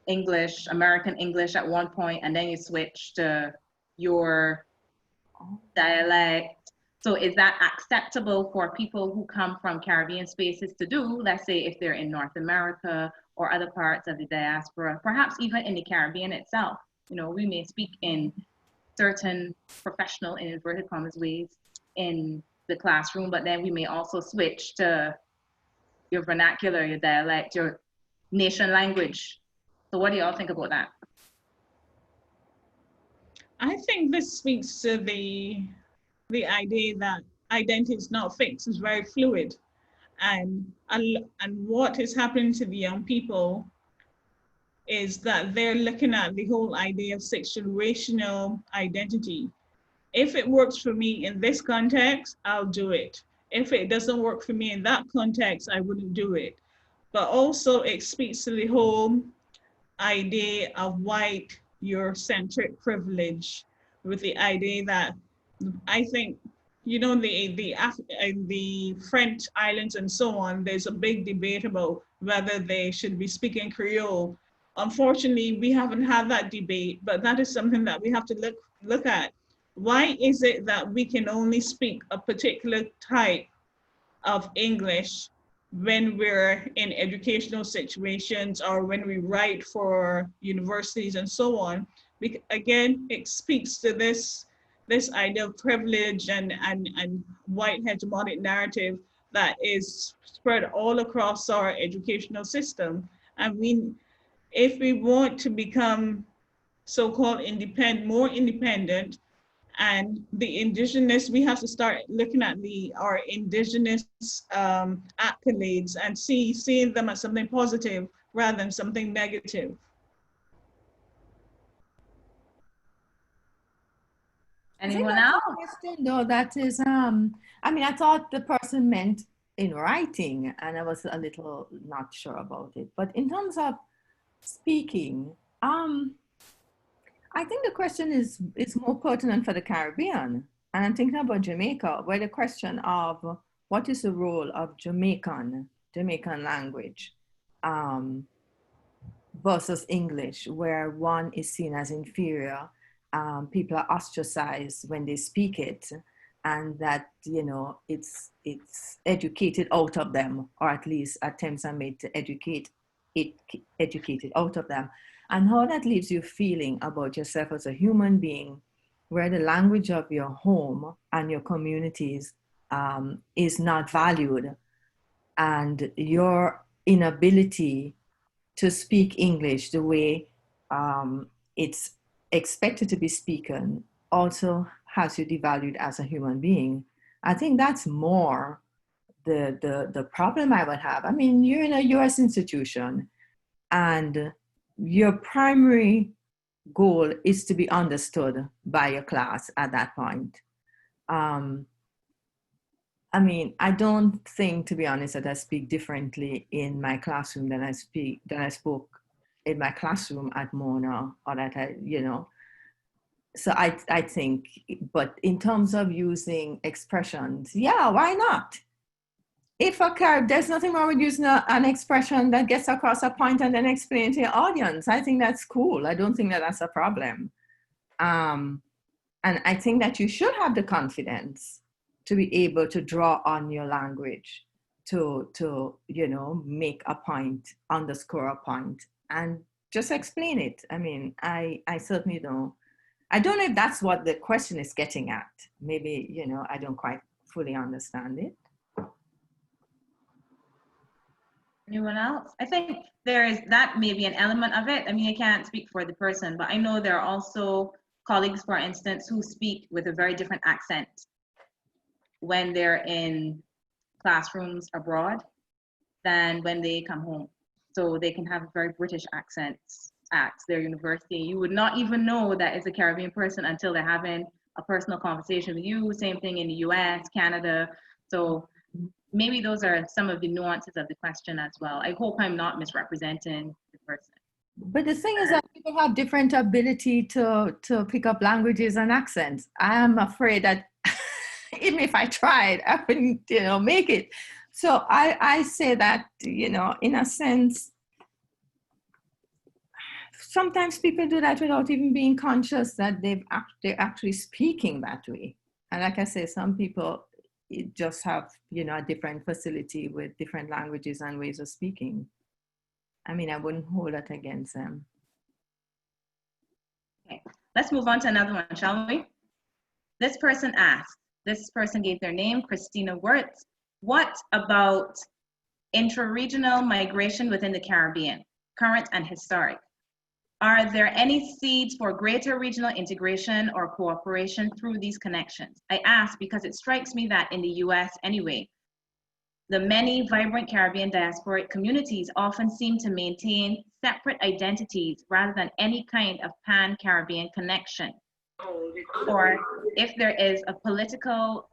English, American English at one point, and then you switch to your dialect. So is that acceptable for people who come from Caribbean spaces to do, let's say if they're in North America or other parts of the diaspora, perhaps even in the Caribbean itself? We may speak in certain professional, in inverted commas, ways in the classroom, but then we may also switch to your vernacular, your dialect, your nation language. So what do y'all think about that? I think this speaks to the idea that identity is not fixed, it's very fluid. And what is happening to the young people is that they're looking at the whole idea of situational identity. If it works for me in this context, I'll do it. If it doesn't work for me in that context, I wouldn't do it. But also it speaks to the whole idea of white Eurocentric privilege, with the idea that I think, you know, the French islands and so on, there's a big debate about whether they should be speaking Creole. Unfortunately, we haven't had that debate, but that is something that we have to look at. Why is it that we can only speak a particular type of English when we're in educational situations or when we write for universities and so on? Again, it speaks to this idea of privilege and white hegemonic narrative that is spread all across our educational system. And if we want to become so-called more independent, and the indigenous, we have to start looking at our indigenous accolades and seeing them as something positive rather than something negative. Anyone else? Question, though, that is, I mean, I thought the person meant in writing, and I was a little not sure about it. But in terms of speaking, I think the question is more pertinent for the Caribbean. And I'm thinking about Jamaica, where the question of what is the role of Jamaican language versus English, where one is seen as inferior. People are ostracized when they speak it, and that, you know, it's educated out of them, or at least attempts are made to educate it out of them. And how that leaves you feeling about yourself as a human being, where the language of your home and your communities is not valued, and your inability to speak English the way it's expected to be spoken also has you devalued as a human being. I think that's more the problem I would have. I mean, you're in a US institution, and your primary goal is to be understood by your class at that point. I mean, I don't think, to be honest, that I speak differently in my classroom than I spoke in my classroom at Mona, or that I, you know. So I think, but in terms of using expressions, yeah, why not? There's nothing wrong with using an expression that gets across a point and then explain to your audience. I think that's cool. I don't think that that's a problem. And I think that you should have the confidence to be able to draw on your language to you know, make a point, underscore a point, and just explain it. I mean, I certainly don't. I don't know if that's what the question is getting at. Maybe, you know, I don't quite fully understand it. Anyone else? I think that may be an element of it. I mean, I can't speak for the person, but I know there are also colleagues, for instance, who speak with a very different accent when they're in classrooms abroad than when they come home. So they can have a very British accent at their university. You would not even know that it's a Caribbean person until they're having a personal conversation with you. Same thing in the US, Canada. So maybe those are some of the nuances of the question as well. I hope I'm not misrepresenting the person. But the thing is that people have different ability to pick up languages and accents. I am afraid that even if I tried, I wouldn't, you know, make it. So I say that, you know, in a sense, sometimes people do that without even being conscious that they're actually speaking that way. And like I say, some people just have, you know, a different facility with different languages and ways of speaking. I mean, I wouldn't hold that against them. Okay, Let's move on to another one, shall we? This person asked, this person gave their name, Kristina Hinds. What about intra-regional migration within the Caribbean, current and historic? Are there any seeds for greater regional integration or cooperation through these connections? I ask because it strikes me that in the US anyway, the many vibrant Caribbean diasporic communities often seem to maintain separate identities rather than any kind of pan-Caribbean connection. Or if there is a political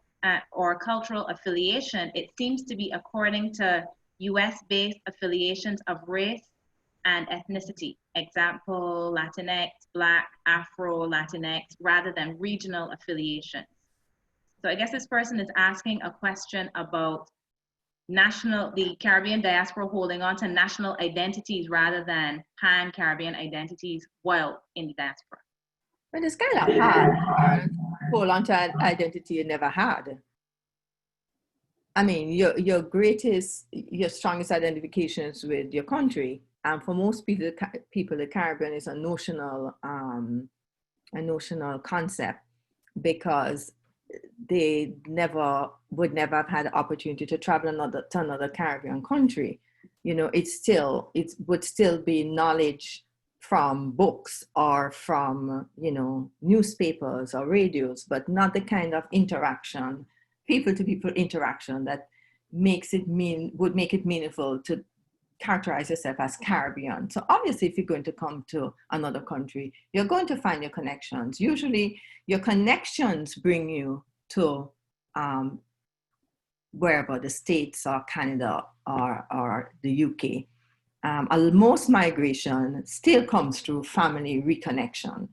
or cultural affiliation, it seems to be according to US-based affiliations of race and ethnicity. Example, Latinx, Black, Afro, Latinx, rather than regional affiliations. So I guess this person is asking a question about the Caribbean diaspora holding on to national identities rather than pan-Caribbean identities while in the diaspora. But it's kind of hard to hold on to an identity you never had. I mean, your strongest identifications with your country. And for most people, the Caribbean is a notional concept because they would never have had the opportunity to travel to another Caribbean country. You know, it would still be knowledge from books or from, you know, newspapers or radios, but not the kind of interaction, people to people interaction that would make it meaningful to characterize yourself as Caribbean. So obviously, if you're going to come to another country, you're going to find your connections. Usually your connections bring you to wherever, the States or Canada or the UK. Most migration still comes through family reconnection.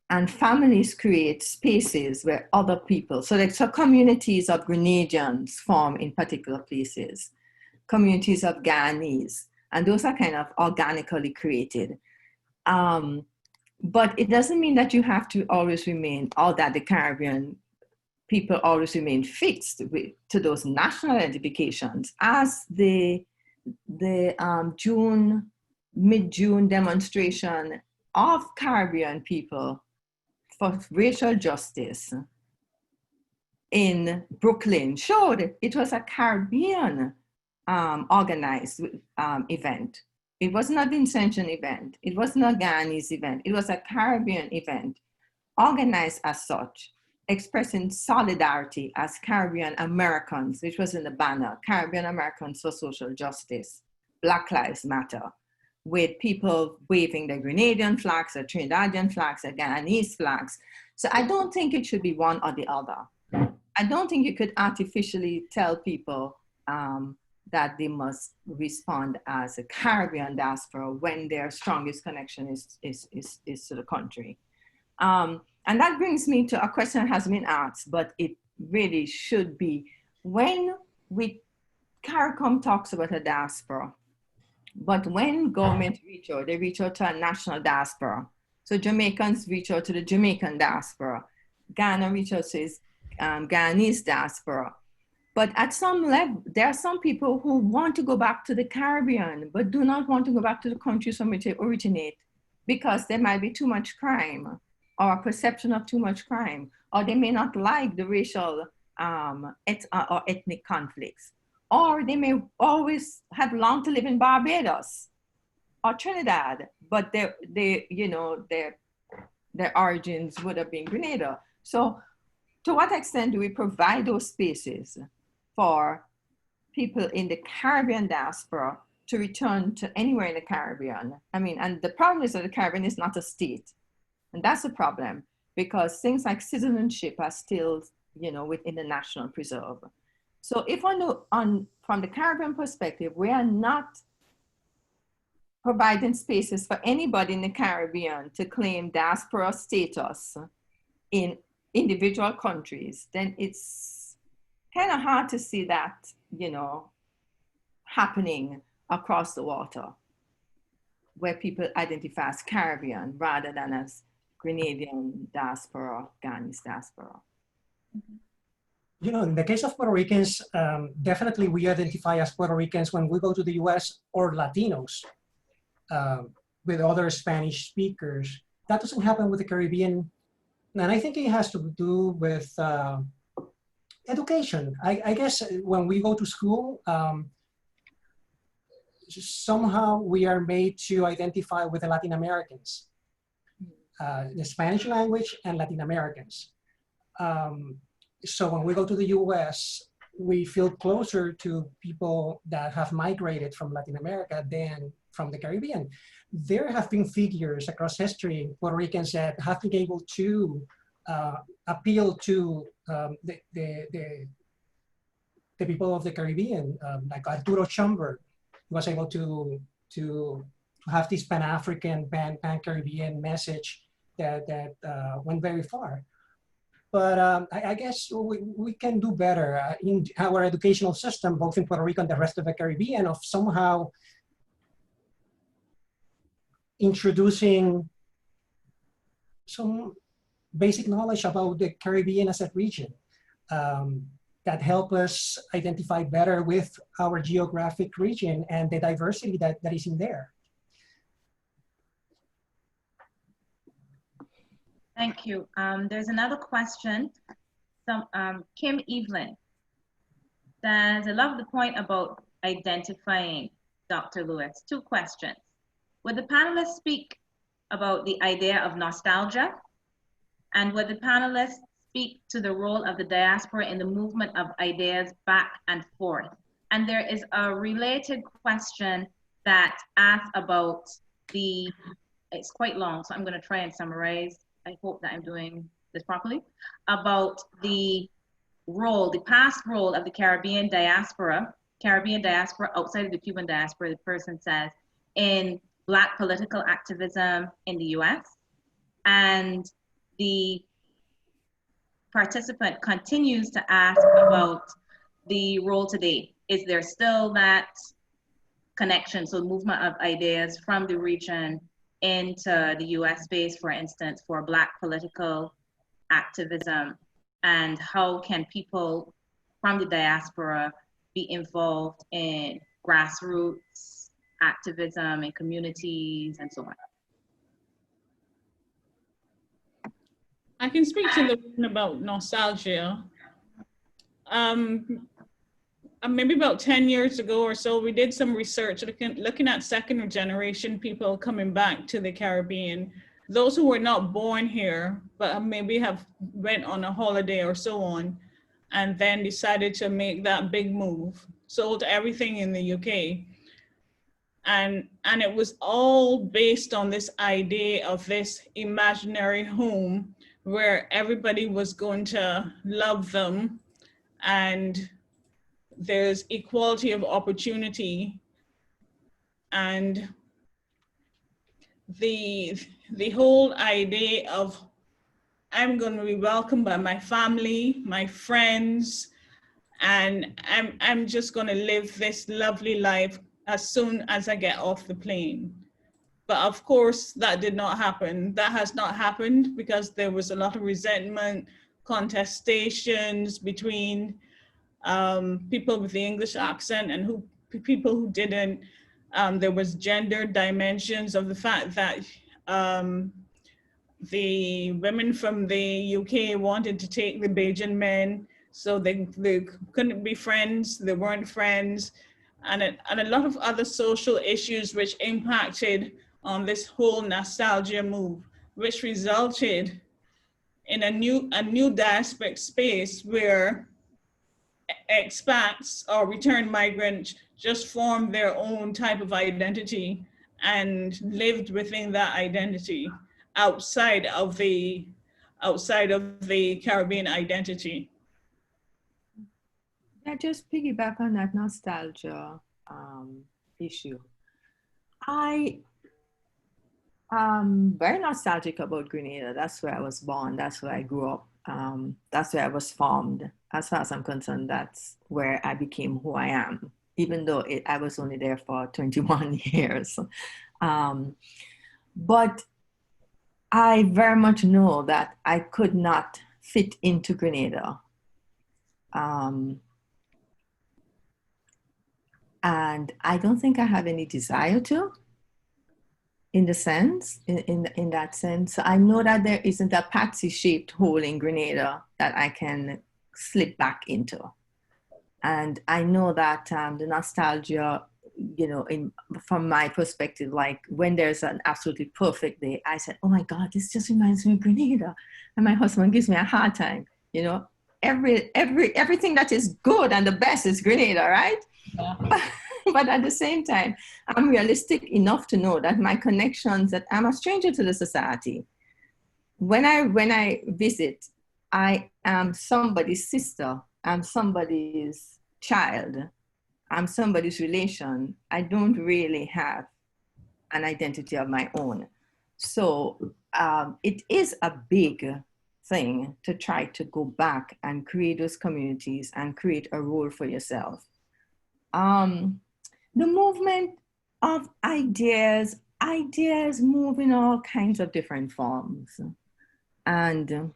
And families create spaces where other people, so communities of Grenadians form in particular places, communities of Guyanese, and those are kind of organically created. But it doesn't mean that you have to always remain, or that the Caribbean people always remain fixed to those national identifications. As the mid-June demonstration of Caribbean people for racial justice in Brooklyn showed, it was a Caribbean organized event. It was not an Ascension event. It was not a Guyanese event. It was a Caribbean event, organized as such, expressing solidarity as Caribbean Americans, which was in the banner, Caribbean Americans for Social Justice, Black Lives Matter, with people waving the Grenadian flags, the Trinidadian flags, the Guyanese flags. So I don't think it should be one or the other. I don't think you could artificially tell people that they must respond as a Caribbean diaspora when their strongest connection is to the country. And that brings me to a question that has been asked, but it really should be, when CARICOM talks about a diaspora, but when government reach out, they reach out to a national diaspora. So Jamaicans reach out to the Jamaican diaspora. Ghana reach out to its Guyanese diaspora. But at some level, there are some people who want to go back to the Caribbean, but do not want to go back to the countries from which they originate because there might be too much crime or a perception of too much crime, or they may not like the racial or ethnic conflicts, or they may always have longed to live in Barbados or Trinidad, but their origins would have been Grenada. So to what extent do we provide those spaces for people in the Caribbean diaspora to return to anywhere in the Caribbean? I mean, and the problem is that the Caribbean is not a state. And that's a problem because things like citizenship are still, within the national preserve. So if from the Caribbean perspective, we are not providing spaces for anybody in the Caribbean to claim diaspora status in individual countries, then it's kind of hard to see that, happening across the water where people identify as Caribbean rather than as Grenadian diaspora, Guyanese diaspora. In the case of Puerto Ricans, definitely we identify as Puerto Ricans when we go to the US, or Latinos with other Spanish speakers that doesn't happen with the Caribbean. And I think it has to do with education. I guess when we go to school, somehow we are made to identify with the Latin Americans, the Spanish language and Latin Americans. So when we go to the US, we feel closer to people that have migrated from Latin America than from the Caribbean. There have been figures across history, Puerto Ricans that have been able to appeal to the people of the Caribbean, like Arturo Schomburg was able to have this Pan-African, Pan-Caribbean message that went very far. But I guess we can do better in our educational system, both in Puerto Rico and the rest of the Caribbean, of somehow introducing some basic knowledge about the Caribbean as a region that help us identify better with our geographic region and the diversity that is in there. Thank you. There's another question. Kim Evelyn says, I love the point about identifying Dr. Lewis. 2 questions. Would the panelists speak about the idea of nostalgia? And would the panelists speak to the role of the diaspora in the movement of ideas back and forth? And there is a related question that asks about it's quite long, so I'm going to try and summarize. I hope that I'm doing this properly, about the past role of the Caribbean diaspora outside of the Cuban diaspora, the person says, in Black political activism in the US. And the participant continues to ask about the role today. Is there still that connection, so movement of ideas from the region into the US space, for instance, for Black political activism, and how can people from the diaspora be involved in grassroots activism in communities and so on? I can speak to the one about nostalgia. Maybe about 10 years ago or so, we did some research looking at second generation people coming back to the Caribbean. Those who were not born here, but maybe have went on a holiday or so on, and then decided to make that big move, sold everything in the UK. And it was all based on this idea of this imaginary home where everybody was going to love them, and there's equality of opportunity, and the whole idea of I'm going to be welcomed by my family, my friends, and I'm just going to live this lovely life as soon as I get off the plane. But of course, that did not happen. That has not happened because there was a lot of resentment, contestations between people with the English accent and people who didn't. There was gender dimensions of the fact that the women from the UK wanted to take the Bajan men, so they couldn't be friends, they weren't friends, and a lot of other social issues which impacted on this whole nostalgia move, which resulted in a new diasporic space where expats or returned migrants just formed their own type of identity and lived within that identity outside of the Caribbean identity. Yeah, just piggyback on that nostalgia issue. I am very nostalgic about Grenada. That's where I was born. That's where I grew up. That's where I was formed. As far as I'm concerned, that's where I became who I am, even though I was only there for 21 years. But I very much know that I could not fit into Grenada. And I don't think I have any desire to. in the sense, in that sense. I know that there isn't a Patsy-shaped hole in Grenada that I can slip back into. And I know that the nostalgia, you know, from my perspective, like when there's an absolutely perfect day, I said, oh my God, this just reminds me of Grenada. And my husband gives me a hard time, you know, everything that is good and the best is Grenada, right? Yeah. But at the same time, I'm realistic enough to know that my connections, that I'm a stranger to the society. When I visit, I am somebody's sister, I'm somebody's child, I'm somebody's relation. I don't really have an identity of my own. So it is a big thing to try to go back and create those communities and create a role for yourself. The movement of ideas move in all kinds of different forms. And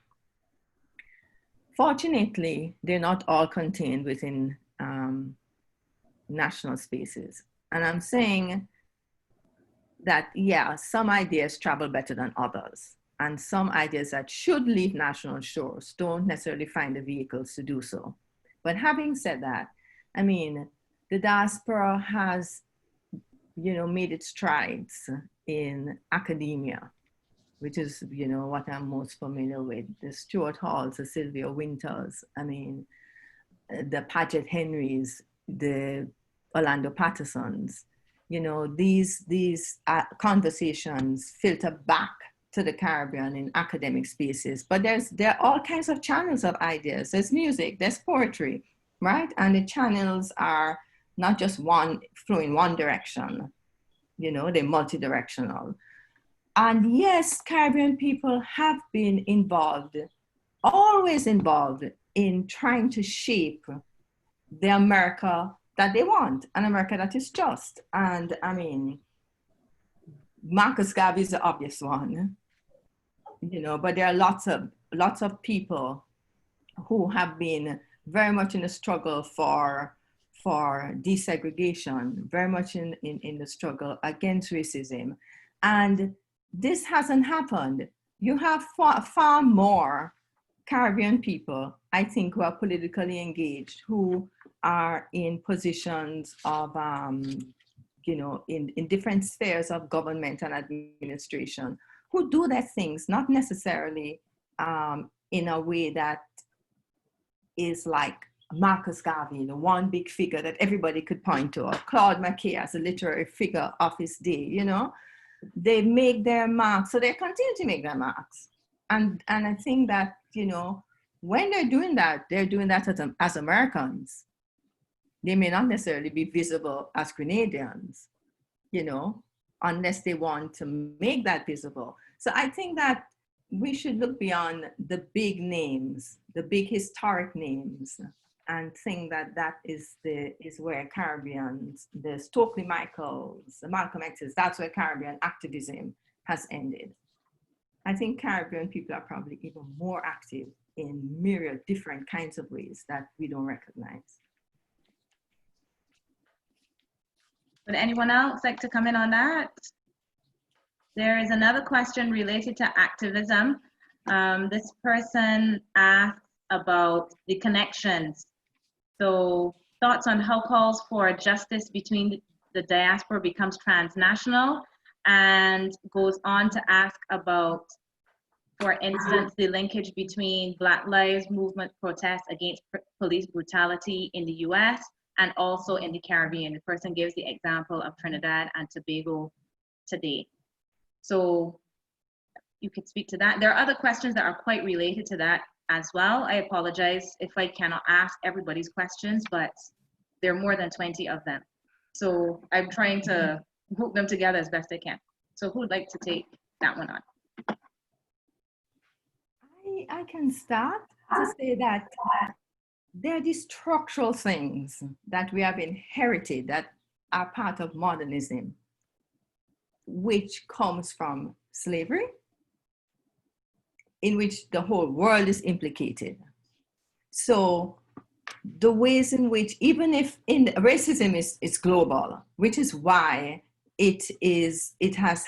fortunately, they're not all contained within national spaces. And I'm saying that, yeah, some ideas travel better than others. And some ideas that should leave national shores don't necessarily find the vehicles to do so. But having said that, I mean, the diaspora has, you know, made its strides in academia, which is, you know, what I'm most familiar with. The Stuart Halls, the Sylvia Winters, I mean, the Paget Henrys, the Orlando Pattersons, you know, these conversations filter back to the Caribbean in academic spaces. But there are all kinds of channels of ideas. There's music, there's poetry, right? And the channels are not just flowing one direction, you know, they're multi-directional. And yes, Caribbean people have been involved, always involved in trying to shape the America that they want, an America that is just. And I mean, Marcus Garvey is the obvious one, you know, but there are lots of people who have been very much in a struggle for desegregation, very much in the struggle against racism. And this hasn't happened. You have far more Caribbean people, I think, who are politically engaged, who are in positions of, you know, in different spheres of government and administration, who do their things, not necessarily in a way that is like Marcus Garvey, the one big figure that everybody could point to, or Claude McKay as a literary figure of his day, you know. They make their marks, so they continue to make their marks. And I think that, you know, when they're doing that as Americans. They may not necessarily be visible as Grenadians, you know, unless they want to make that visible. So I think that we should look beyond the big names, the big historic names, and think that that is where Caribbeans, the Stokely Michaels, the Malcolm X's, that's where Caribbean activism has ended. I think Caribbean people are probably even more active in myriad different kinds of ways that we don't recognize. Would anyone else like to come in on that? There is another question related to activism. This person asks about the connections. So thoughts on how calls for justice between the diaspora becomes transnational, and goes on to ask about, for instance, the linkage between Black Lives Movement protests against police brutality in the US and also in the Caribbean. The person gives the example of Trinidad and Tobago today. So you could speak to that. There are other questions that are quite related to that as well. I apologize if I cannot ask everybody's questions, but there are more than 20 of them. So I'm trying to group them together as best I can. So who would like to take that one on? I can start to say that there are these structural things that we have inherited that are part of modernism, which comes from slavery, in which the whole world is implicated. So the ways in which, even if racism is global, which is why it has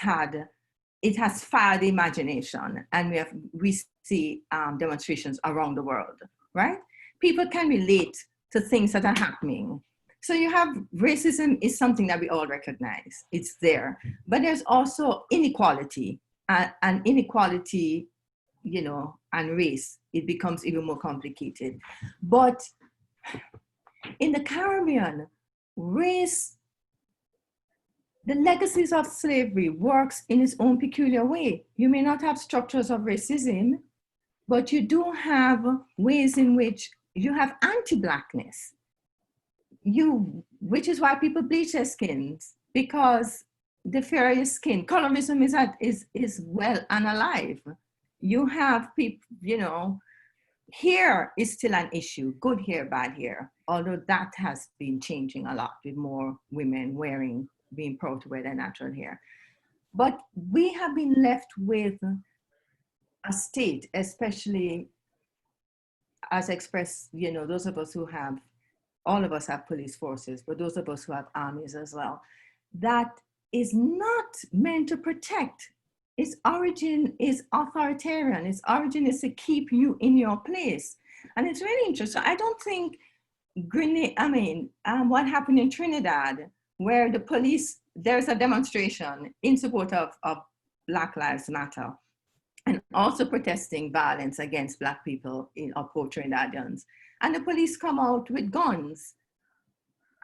fired the imagination, and we see demonstrations around the world, right? People can relate to things that are happening. So you have racism is something that we all recognize. It's there, but there's also inequality, and inequality, you know, and race, it becomes even more complicated. But in the Caribbean, race, the legacies of slavery works in its own peculiar way. You may not have structures of racism, but you do have ways in which you have anti-Blackness. Which is why people bleach their skins, because the fairer your skin, colorism is well and alive. You have people, you know, hair is still an issue, good hair, bad hair, although that has been changing a lot with more women being proud to wear their natural hair. But we have been left with a state, especially as expressed, you know, those of us who have, all of us have police forces, but those of us who have armies as well, that is not meant to protect. Its origin is authoritarian. Its origin is to keep you in your place. And it's really interesting. I don't think what happened in Trinidad, where the police, there's a demonstration in support of Black Lives Matter, and also protesting violence against Black people or poor Trinidadians. And the police come out with guns.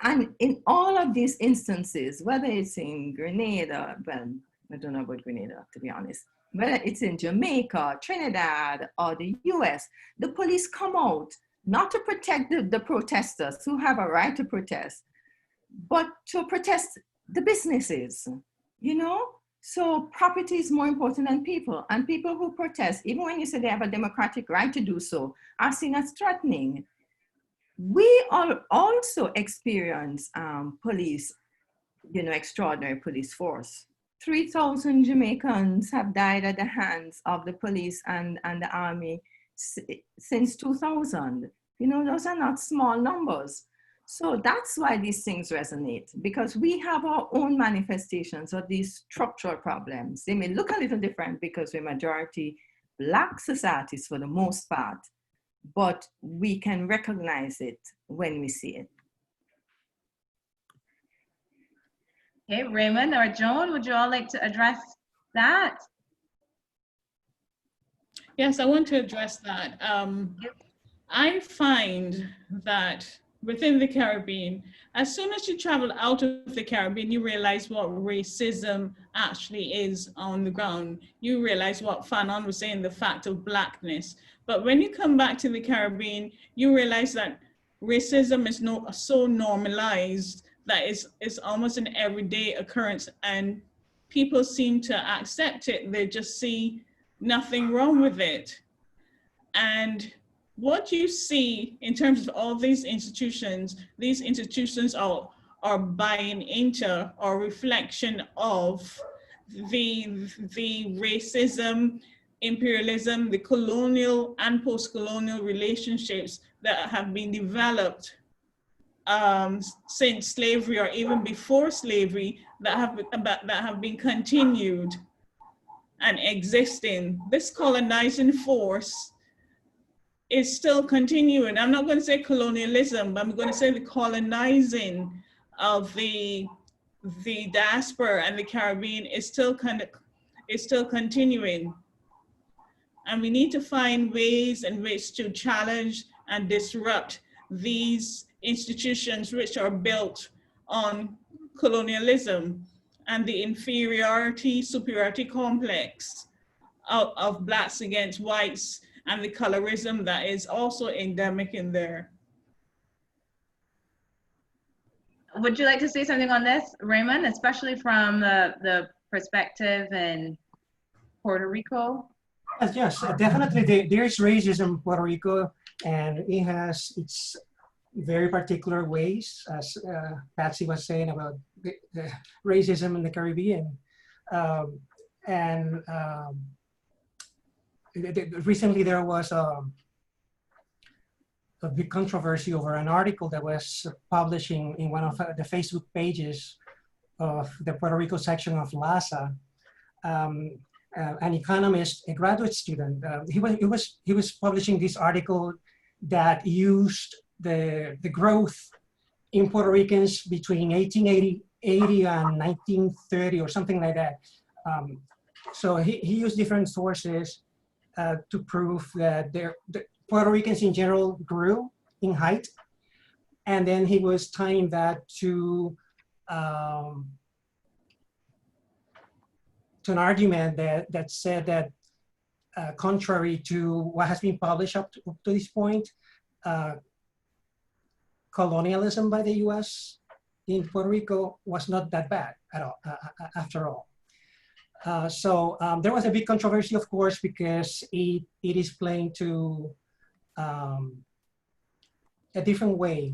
And in all of these instances, whether it's in Grenada, well, I don't know about Grenada, to be honest, whether it's in Jamaica, Trinidad, or the US, the police come out not to protect the protesters who have a right to protest, but to protest the businesses, you know? So property is more important than people, and people who protest, even when you say they have a democratic right to do so, are seen as threatening. We all also experience police, you know, extraordinary police force. 3,000 Jamaicans have died at the hands of the police and the army since 2000. You know, those are not small numbers. So that's why these things resonate, because we have our own manifestations of these structural problems. They may look a little different because we're majority Black societies for the most part, but we can recognize it when we see it. Okay, Raymond or Joan, would you all like to address that? Yes, I want to address that. I find that within the Caribbean, as soon as you travel out of the Caribbean, you realize what racism actually is on the ground. You realize what Fanon was saying, the fact of Blackness. But when you come back to the Caribbean, you realize that racism is so normalized that it's almost an everyday occurrence, and people seem to accept it. They just see nothing wrong with it. And what you see in terms of all these institutions are buying into or reflection of the racism, imperialism, the colonial and post-colonial relationships that have been developed since slavery or even before slavery that have been continued and existing. This colonizing force is still continuing. I'm not going to say colonialism, but I'm going to say the colonizing of the diaspora and the Caribbean is still continuing. And we need to find ways in which to challenge and disrupt these institutions which are built on colonialism and the inferiority, superiority complex of Blacks against whites, and the colorism that is also endemic in there. Would you like to say something on this, Raymond, especially from the perspective in Puerto Rico? Yes, definitely there is racism in Puerto Rico, and it has its very particular ways, as Patsy was saying about the racism in the Caribbean. Recently there was a big controversy over an article that was published in one of the Facebook pages of the Puerto Rico section of LASA, an economist, a graduate student. He was publishing this article that used the growth in Puerto Ricans between 1880 and 1930 or something like that. So he used different sources to prove that the Puerto Ricans in general grew in height. And then he was tying that to an argument that said that contrary to what has been published up to this point, colonialism by the US in Puerto Rico was not that bad at all, after all. So there was a big controversy, of course, because it is playing to a different way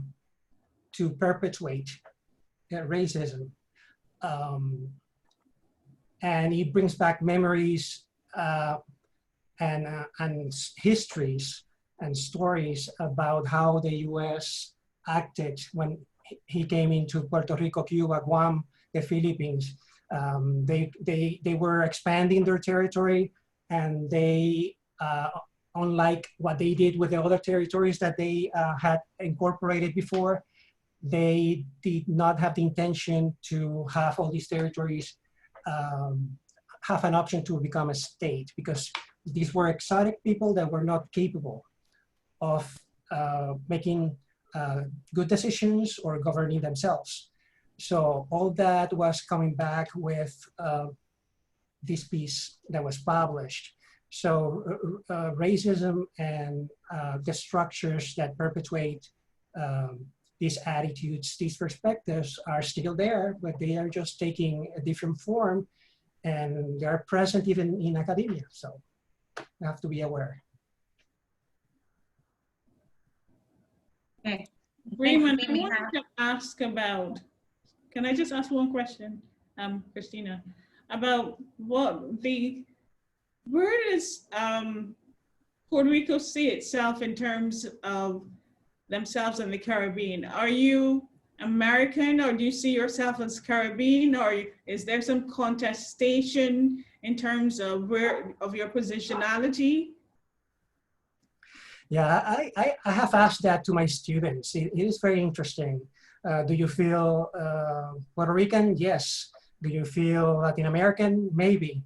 to perpetuate racism. And it brings back memories and histories and stories about how the US acted when he came into Puerto Rico, Cuba, Guam, the Philippines. They were expanding their territory, and they, unlike what they did with the other territories that they had incorporated before, they did not have the intention to have all these territories have an option to become a state, because these were exotic people that were not capable of making good decisions or governing themselves. So all that was coming back with this piece that was published. So racism and the structures that perpetuate these attitudes, these perspectives are still there, but they are just taking a different form, and they are present even in academia. So you have to be aware. Okay. Raymond, I wanted to ask about, can I just ask one question, Kristina, about where does Puerto Rico see itself in terms of themselves in the Caribbean? Are you American, or do you see yourself as Caribbean, or is there some contestation in terms of your positionality? Yeah, I have asked that to my students. It is very interesting. Do you feel Puerto Rican? Yes. Do you feel Latin American? Maybe.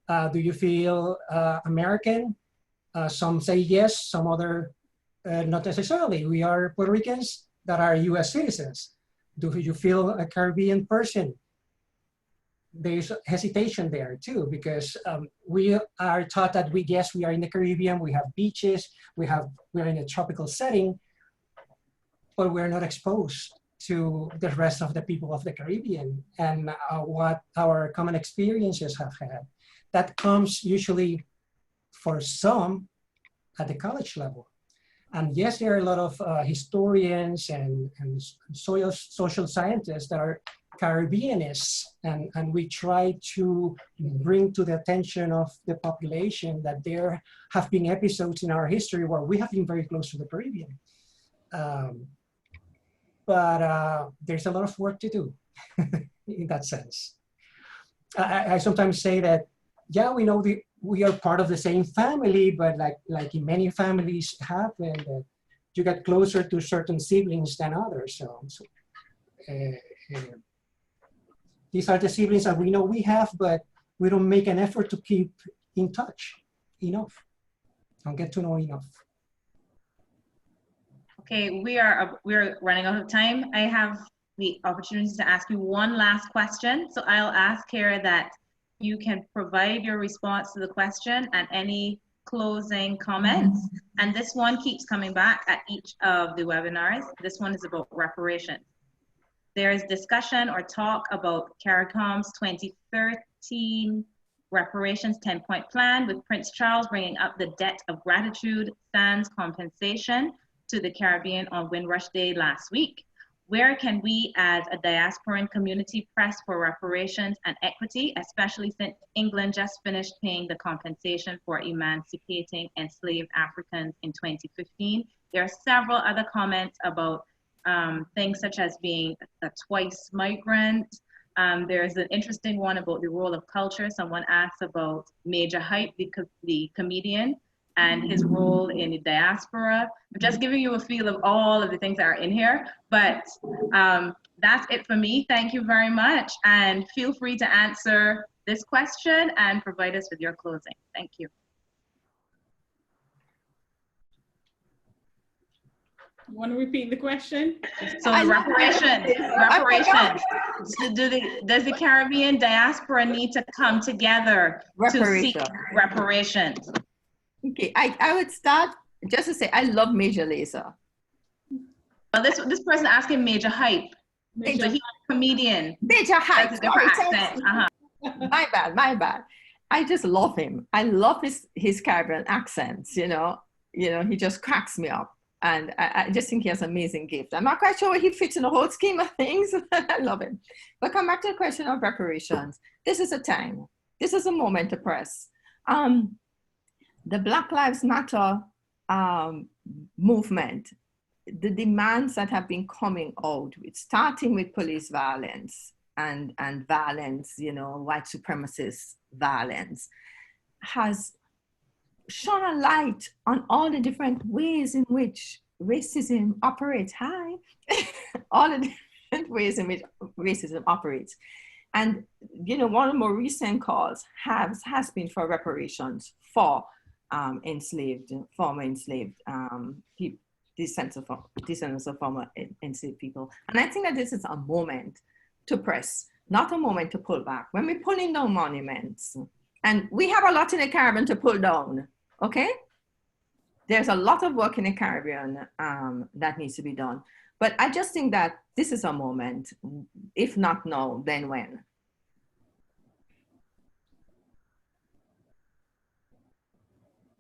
Do you feel American? Some say yes, some other not necessarily. We are Puerto Ricans that are US citizens. Do you feel a Caribbean person? There's hesitation there too, because we are taught that we are in the Caribbean, we have beaches, we're in a tropical setting, but we're not exposed to the rest of the people of the Caribbean and what our common experiences have had. That comes usually for some at the college level. And yes, there are a lot of historians and social scientists that are Caribbeanists, and we try to bring to the attention of the population that there have been episodes in our history where we have been very close to the Caribbean. But there's a lot of work to do in that sense. I sometimes say that, yeah, we know we are part of the same family, but like in many families happen, that you get closer to certain siblings than others. So these are the siblings that we know we have, but we don't make an effort to keep in touch enough, don't get to know enough. Okay, we're running out of time. I have the opportunity to ask you one last question. So I'll ask here that you can provide your response to the question and any closing comments. And this one keeps coming back at each of the webinars. This one is about reparations. There is discussion or talk about CARICOM's 2013 reparations 10-point plan, with Prince Charles bringing up the debt of gratitude sans compensation to the Caribbean on Windrush Day last week. Where can we as a diasporan community press for reparations and equity, especially since England just finished paying the compensation for emancipating enslaved Africans in 2015? There are several other comments about things such as being a twice migrant, There's an interesting one about the role of culture. Someone asked about Major Hype, the comedian, and his role in the diaspora. I'm just giving you a feel of all of the things that are in here, but that's it for me. Thank you very much, and feel free to answer this question and provide us with your closing. Thank you. Want to repeat the question? So reparations. Does the Caribbean diaspora need to come together to seek reparations? Okay, I would start just to say I love Major Lazer. Well, this person asking Major Hype. So he's a comedian. Major Hype. That's a different accent. My bad. I just love him. I love his Caribbean accents. You know, he just cracks me up. And I just think he has an amazing gift. I'm not quite sure where he fits in the whole scheme of things. I love him. But come back to the question of reparations. This is a time. This is a moment to press. The Black Lives Matter movement, the demands that have been coming out, starting with police violence and violence, white supremacist violence, has shone a light on all the different ways in which racism operates. All the different ways in which racism operates. And, one of the more recent calls has been for reparations for former enslaved descendants of former enslaved people. And I think that this is a moment to press, not a moment to pull back. When we're pulling down monuments, and we have a lot in the Caribbean to pull down, okay? There's a lot of work in the Caribbean that needs to be done. But I just think that this is a moment, if not now, then when?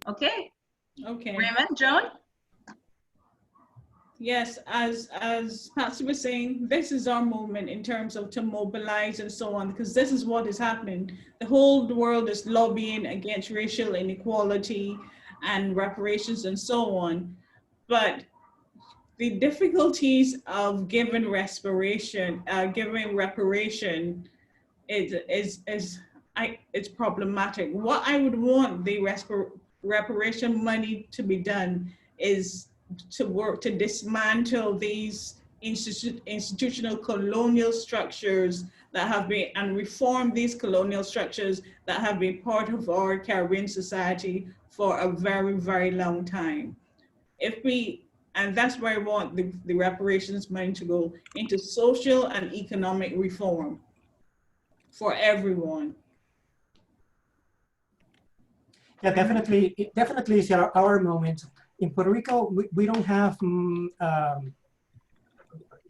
Okay. Okay. Raymond, Joan? Yes, as Patsy was saying, this is our moment in terms of to mobilize and so on, because this is what is happening. The whole world is lobbying against racial inequality and reparations and so on. But the difficulties of giving reparation it's problematic. What I would want the reparation money to be done is to work to dismantle these institutional colonial structures that have been, and reform these colonial structures that have been part of our Caribbean society for a very, very long time. And that's where I want the reparations money to go, into social and economic reform for everyone. Yeah, definitely. It definitely is our moment. In Puerto Rico, we don't have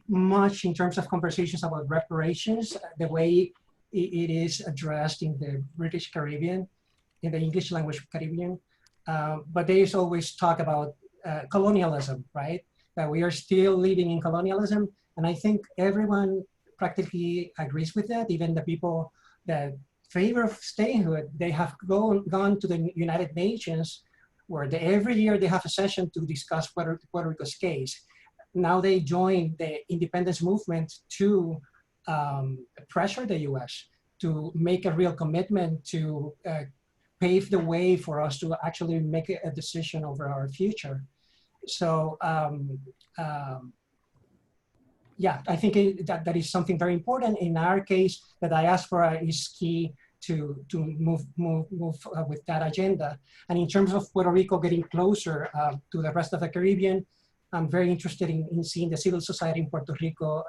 much in terms of conversations about reparations, the way it is addressed in the British Caribbean, in the English language Caribbean. But there is always talk about colonialism, right? That we are still living in colonialism. And I think everyone practically agrees with that, even the people that favor of statehood. They have gone to the United Nations, where every year they have a session to discuss Puerto Rico's case. Now they join the independence movement to pressure the US to make a real commitment to pave the way for us to actually make a decision over our future. So yeah, I think that is something very important. In our case, the diaspora is key to move with that agenda. And in terms of Puerto Rico getting closer to the rest of the Caribbean, I'm very interested in seeing the civil society in Puerto Rico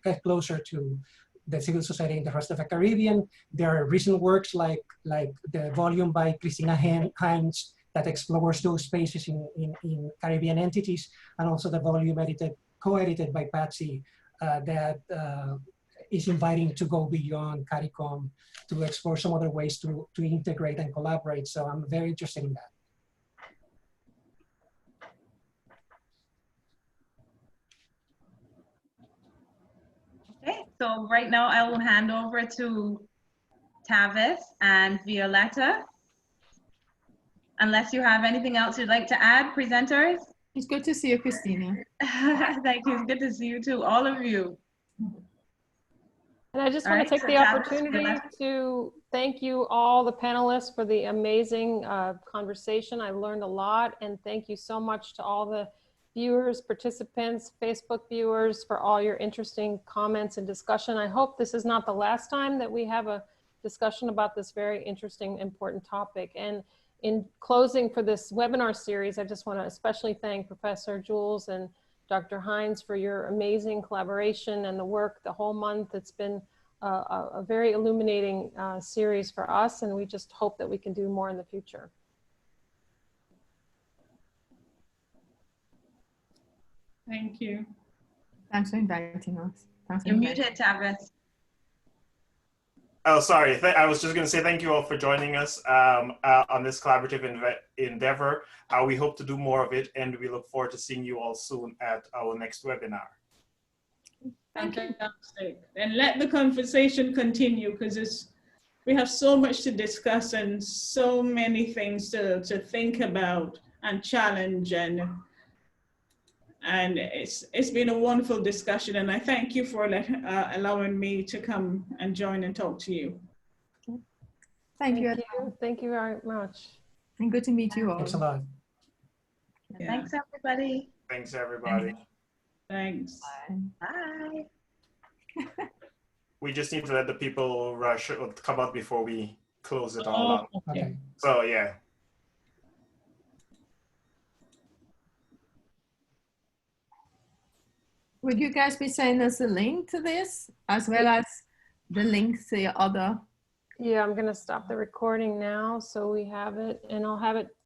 get closer to the civil society in the rest of the Caribbean. There are recent works like the volume by Kristina Hinds that explores those spaces in Caribbean entities, and also the volume co-edited by Patsy that is inviting to go beyond CARICOM to explore some other ways to integrate and collaborate. So I'm very interested in that. Okay, so right now I will hand over to Tavis and Violetta. Unless you have anything else you'd like to add, presenters? It's good to see you, Kristina. Thank you, it's good to see you too, all of you. And I just All want right, to take so the Tavis, opportunity you're left. to thank you all, the panelists, for the amazing conversation. I learned a lot, and thank you so much to all the viewers, participants, Facebook viewers, for all your interesting comments and discussion. I hope this is not the last time that we have a discussion about this very interesting, important topic. And in closing for this webinar series, I just want to especially thank Professor Jules and Dr. Hinds for your amazing collaboration and the work the whole month. It's been a very illuminating series for us, and we just hope that we can do more in the future. Thank you. Thanks for inviting us. Thanks for You're inviting muted, Tavis. Oh, sorry. I was just going to say thank you all for joining us on this collaborative endeavor. We hope to do more of it, and we look forward to seeing you all soon at our next webinar. Fantastic. And let the conversation continue, because we have so much to discuss and so many things to think about and challenge, and it's been a wonderful discussion, and I thank you for allowing me to come and join and talk to you. Thank you. Thank you very much. And good to meet you all. Thanks a lot. Yeah. Thanks, everybody. Thanks, everybody. Thanks. Bye. We just need to let the people rush or come out before we close it all up. Okay. So, yeah. Would you guys be sending us a link to this, as well as the links to your other? Yeah, I'm going to stop the recording now so we have it, and I'll have it